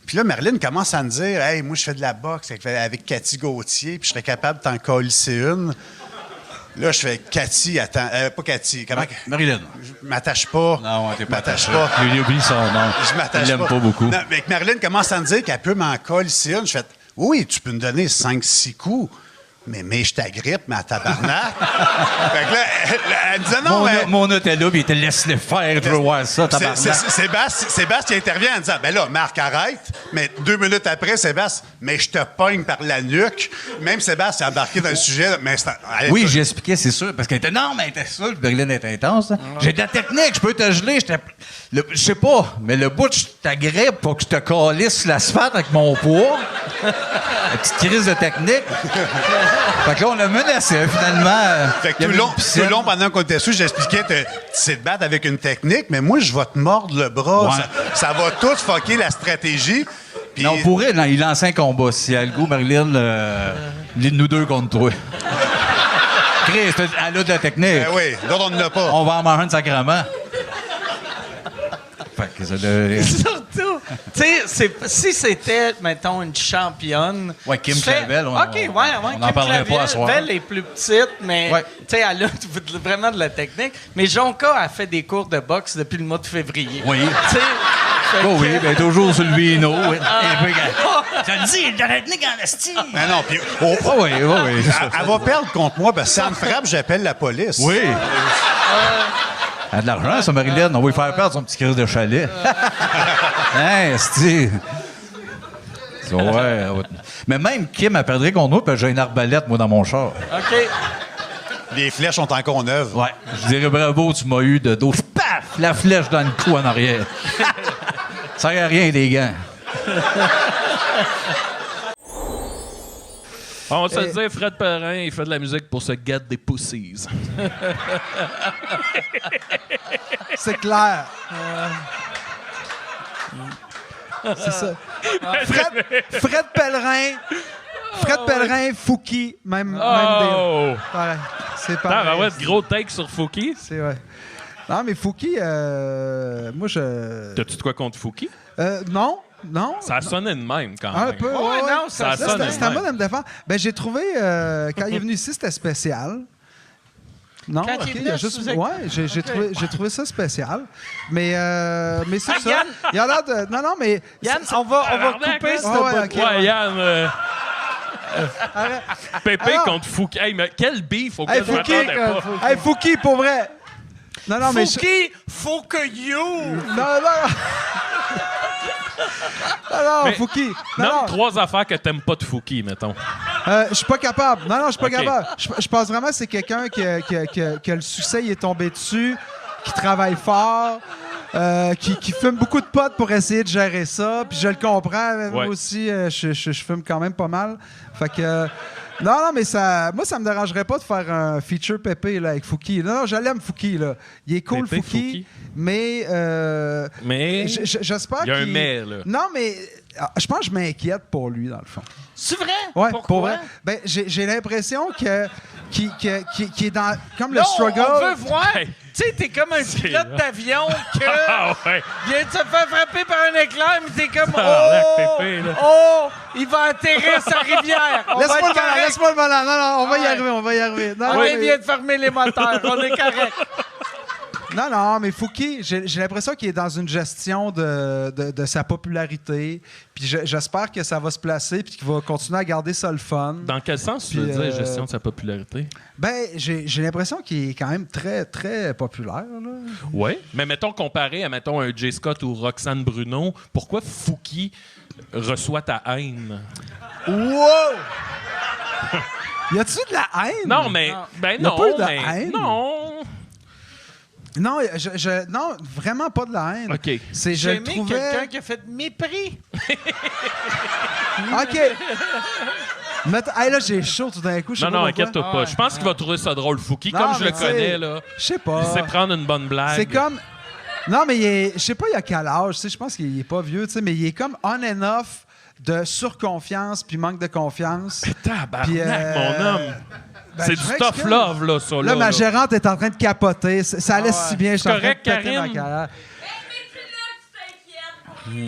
Puis là, Marilyn commence à me dire, hey, moi, je fais de la boxe avec Cathy Gauthier, puis je serais capable de t'en colisser une.
Là, je fais Cathy, attends. Pas Cathy. Comment?
Marilyn.
Je m'attache pas.
Non, t'es pas
m'attache
attaché.
pas.
Il oublie son nom.
Je m'attache
Il l'aime pas beaucoup.
Non, mais que Marilyn commence à me dire qu'elle peut m'en coller ici une. Je fais, oui, tu peux me donner 5-6 coups. Mais je t'agrippe, mais à tabarnak. Fait que là, elle disait non, mais.
Mon hôte est là, puis il te laisse le faire, tu veux voir ça, tabarnak.
Sébastien intervient en disant, ben là, Marc, arrête. Mais 2 minutes après, Sébastien, mais je te pogne par la nuque. Même Sébastien a embarqué dans le sujet. Mais
oui, j'expliquais, c'est sûr, parce qu'elle était, non, mais elle était ça, le Berlin était intense. Hein. J'ai de la technique, je peux te geler. Je sais pas, mais le bout, je t'agrippe pour que je te calisse l'asphalte avec mon poids. La petite crise de technique. Fait que là, on l'a menacé, finalement.
Fait que tout le long, pendant qu'on était dessus, j'expliquais, tu sais te battre avec une technique, mais moi, je vais te mordre le bras.
Ouais.
Ça va tout fucker la stratégie. Puis...
Non, on pourrait, il lance un combat. Si elle a le goût, Marilyn, nous deux contre toi. Chris, elle a de la technique.
Ben oui, d'autres, on ne l'a pas.
On va en manger un sacrement. Fait que ça
Surtout, tu sais, si c'était, mettons, une championne.
Ouais, Kim
tu fais-
Clavel,
OK, on
n'en parlerait pas à soir.
Elle est plus petite, mais tu sais, elle a vraiment de la technique. Mais Jonka a fait des cours de boxe depuis le mois de février.
Oui.
Tu sais, fait
Oh
que-
oui, ben toujours sur le vino. Oui.
Ah.
Je te dis, de la technique en esti.
Ben non, puis...
oui.
Elle va perdre contre moi, parce que si elle me frappe, j'appelle la police.
Oui. Elle a de l'argent, ça, Marilyn. On va lui faire perdre son petit crise de chalet. Hein, esti. Ouais. Mais même Kim, elle perdrait contre nous, parce que j'ai une arbalète, moi, dans mon char.
OK.
Les flèches sont encore neuves.
Ouais. Je dirais bravo, tu m'as eu de dos. Paf! La flèche dans le cou en arrière. Ça sert à rien, les gants.
On va se le dire, Fred Perrin, il fait de la musique pour se get des pussies.
C'est clair. C'est ça. Fred Pellerin. Fred Pellerin, Fouki, même deal. Pareil. C'est pareil.
Ah, ouais, gros take sur Fouki.
C'est vrai. Non, mais Fouki, moi, je...
T'as-tu de quoi contre Fouki?
Non. Non.
Ça sonnait de même, quand
Un
même.
peu,
Ouais, non,
ça
Là,
sonne
c'était à moi de me défendre. Ben, j'ai trouvé, quand il est venu ici, c'était spécial. Non,
Quand
OK,
il est
il y a
venu,
juste...
sous-
Ouais, j'ai trouvé ça spécial. Mais c'est ça.
Yann!
Il a l'air de... Non, mais...
Yann, on va couper ce
ouais,
bout.
OK,
Ouais, Yann. Pépé
Alors-
contre Fouki. Hey, mais quel beef au
Hey,
je
Fouki!
m'attendais pas.
Hey, Fouki, pour vrai! Non, mais...
Fouki, faut que you!
Non. Non,
Mais
Fouki.
Nomme 3 affaires que t'aimes pas de Fouki, mettons.
Je suis pas capable. Non, je suis pas
OK.
capable. Je pense vraiment que c'est quelqu'un que le succès il est tombé dessus, qui travaille fort, qui fume beaucoup de potes pour essayer de gérer ça. Puis je le comprends. Mais moi
Ouais.
aussi, je fume quand même pas mal. Fait que... Non, mais moi, ça me dérangerait pas de faire un feature Pépé là, avec Fouki. Non, je l'aime, Fouki. Là. Il est cool,
Pépé,
Fouki. Mais...
Mais
j'espère
il y a un
qu'il...
mais, là.
Non, mais je pense que je m'inquiète pour lui, dans le fond.
C'est vrai?
Ouais,
Pourquoi?
pour vrai. Ben, j'ai l'impression qu'il est dans... Comme le
Non,
struggle...
on veut voir.
Hey.
Tu sais, t'es comme un
C'est
pilote
là.
d'avion que
Ah ouais.
vient de se faire frapper par un éclair, mais t'es comme
Tabarnak, Pépé, là.
il va atterrir sa rivière. On va
Laisse-moi
être
le volant,
correct.
laisse-moi le volant. Non, on va y
Ouais.
arriver, on va y arriver. Non,
On
mais-
vient de fermer les moteurs. On est correct.
Non, mais Fouki, j'ai l'impression qu'il est dans une gestion de sa popularité. Puis j'espère que ça va se placer puis qu'il va continuer à garder ça le fun.
Dans quel sens tu veux
Puis,
dire gestion de sa popularité?
Ben, j'ai l'impression qu'il est quand même très, très populaire. Là.
Oui. Mais mettons, comparé à, mettons, un Jay Scott ou Roxane Bruno, pourquoi Fouki reçoit ta haine?
Wow! Y a-tu de la haine?
Non, mais... Ben
Y a
non,
pas eu de
mais...
haine?
Non.
Non, non, vraiment pas de la haine.
OK.
C'est, je
J'ai
le
aimé
trouvais...
quelqu'un qui a fait mépris.
OK. Mais hey, là, j'ai chaud tout d'un coup. Je sais
Non,
pas
non,
pourquoi.
inquiète-toi pas. Je pense qu'il va trouver ça drôle, Fouki.
Non,
Comme je
mais
le
tu sais,
connais, là.
Je sais pas.
Il sait prendre une bonne blague.
C'est comme... Non, mais je sais pas il a quel âge. Tu sais, je pense qu'il est pas vieux, tu sais, mais il est comme on and off de surconfiance puis manque de confiance.
Tabarnak,
Puis,
mon homme.
ben,
C'est
je
du
m'excuse.
tough love, là, ça.
Là, ma gérante est en train de capoter. Ça allait si bien. Je suis en train de
correct,
péter ma
Karine?
carrière.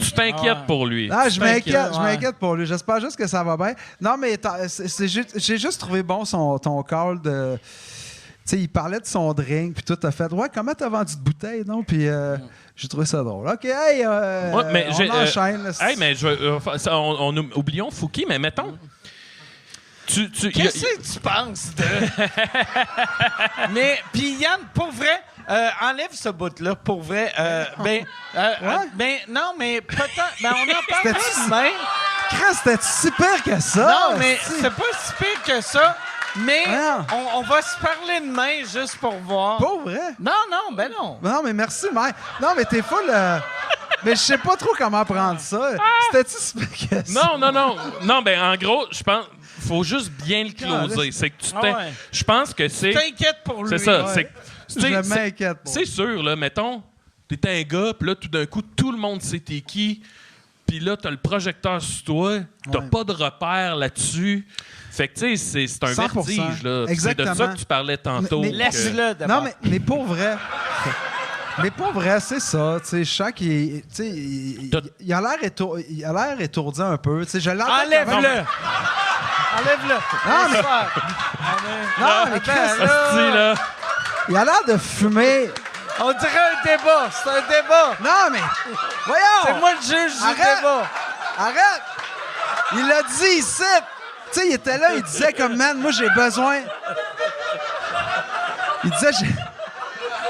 Tu t'inquiètes pour lui.
Ah,
Tu
je
t'inquiètes.
m'inquiète pour lui. J'espère juste que ça va bien. Non, mais j'ai juste trouvé bon ton call de... sais, il parlait de son drink, puis tout a fait. Ouais, comment t'as vendu de bouteille, non? Puis j'ai trouvé ça drôle. OK, hey,
Ouais, mais
on enchaîne. Là,
hey, mais oublions Fouki, mais mettons.
Qu'est-ce que tu penses de. Mais, puis Yann, pour vrai, enlève ce bout-là, pour vrai. Ben, non, mais peut-être. Ben, on en parle demain.
Chris, c'était si pire que ça?
Non, mais c'est pas si pire que ça. Mais on va se parler demain juste pour voir.
Pas vrai?
Non, ben non.
Non, mais merci, mec. Non, mais t'es full. Mais je sais pas trop comment prendre ça. C'était-tu si pire que ça?
Non. Non, ben en gros, je pense. Faut juste bien le closer. C'est que je pense que c'est.
Tu t'inquiètes pour lui.
C'est ça.
Ouais. Je m'inquiète pour
C'est sûr, là, mettons, t'es un gars, puis là, tout d'un coup, tout le monde sait t'es qui, puis là, t'as le projecteur sur toi, t'as pas de repère là-dessus. Fait que, tu sais, c'est un
100%.
vertige, là.
Exactement.
C'est de ça que tu parlais tantôt.
Mais
laisse-le d'abord.
Non, mais pour vrai. Mais pour vrai, c'est ça. Tu sais, je sens qu'il il a l'air étourdi un peu. Tu sais, je l'entends.
Enlève-le! Enlève-le!
Non, mais Chris,
là.
il a l'air de fumer.
On dirait un débat. C'est un débat.
Non, mais voyons!
C'est moi le juge du débat.
Arrête! Il l'a dit ici! Tu sais, il était là, il disait comme, man, moi, j'ai besoin... Il disait,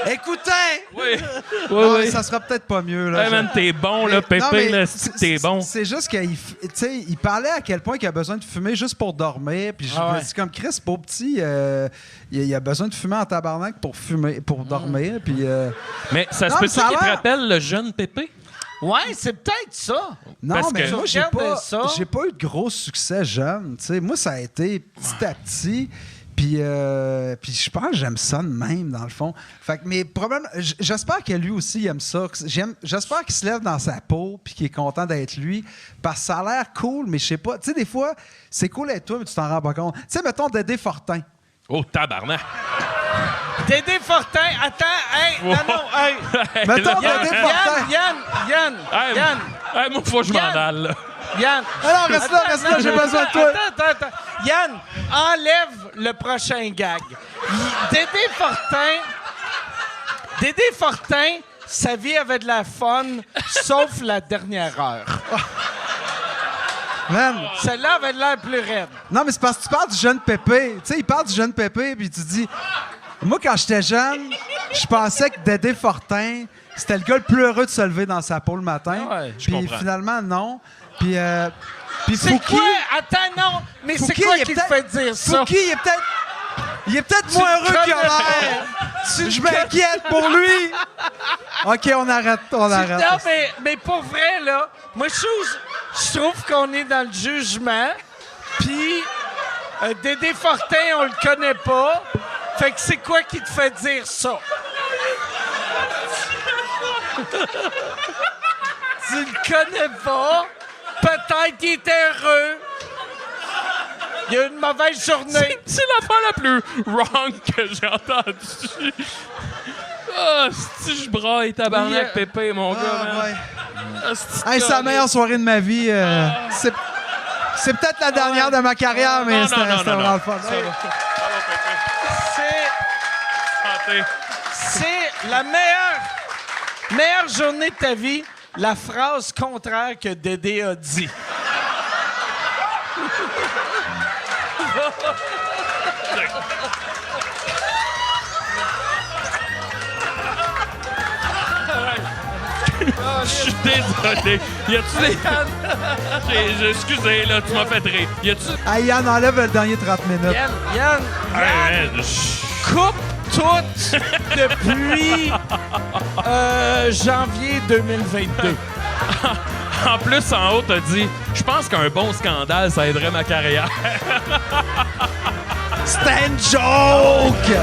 écoutez!
Oui.
Ça sera peut-être pas mieux, là.
Hey, man, t'es bon, là, Pépé, là, t'es bon.
C'est juste qu'il parlait à quel point il a besoin de fumer juste pour dormir. Puis je me dis, comme Chris, beau petit, il a besoin de fumer en tabarnak pour dormir. Puis,
mais ça se peut-tu qu'il te rappelle le jeune Pépé?
Ouais, c'est peut-être ça.
Non,
Parce
mais
que
moi, j'ai pas eu de gros succès jeune. T'sais, moi, ça a été petit à petit. Puis je pense que j'aime ça de même, dans le fond. Fait que mes problèmes... J'espère que lui aussi il aime ça. J'espère qu'il se lève dans sa peau puis qu'il est content d'être lui. Parce que ça a l'air cool, mais je sais pas. Tu sais, des fois, c'est cool d'être toi, mais tu t'en rends pas compte. Tu sais, mettons Dédé Fortin.
Oh, tabarnak!
Dédé Fortin, attends, hey,
wow.
non, hey.
Mettons Dédé Fortin.
Yann.
Hey, moi, faut que je m'en aille, là.
Yann.
Non, reste là, j'ai besoin de toi.
Attends. Yann, enlève le prochain gag. Dédé Fortin, sa vie avait de la fun, sauf la dernière heure.
Man.
Celle-là avait de l'air plus raide.
Non, mais c'est parce que tu parles du jeune Pépé. Tu sais, il parle du jeune Pépé, puis tu dis... Moi, quand j'étais jeune, je pensais que Dédé Fortin, c'était le gars le plus heureux de se lever dans sa peau le matin.
Ouais, je
puis
comprends.
Finalement, non. Puis
c'est
Fouki...
quoi? Attends, non. Mais c'est quoi qui te fait dire ça?
Fouki, il est peut-être moins heureux qu'il a l'air. Je m'inquiète pour lui. OK, on arrête.
Non, mais pour vrai, là, moi, je trouve qu'on est dans le jugement. Puis, Dédé Fortin, on le connaît pas. Fait que c'est quoi qui te fait dire ça? Tu le connais pas. Peut-être qu'il était heureux. Il a eu une mauvaise journée.
C'est l'affaire la plus wrong que j'ai entendue. Ah, si je braille, tabarnak, Pépé, mon gars. Man.
Hey, c'est la meilleure soirée de ma vie. C'est peut-être la dernière de ma carrière, mais c'était vraiment le fun.
C'est la meilleure journée de ta vie, la phrase contraire que Dédé a dit.
Je suis désolé. Y a-tu des... Excusez, là, tu m'as fait rire. Y a-tu...
Hey, Yann, enlève le dernier 30 minutes.
Yann, coupe tout depuis janvier 2022.
En plus, en haut, t'as dit, je pense qu'un bon scandale, ça aiderait ma carrière.
C'est un joke!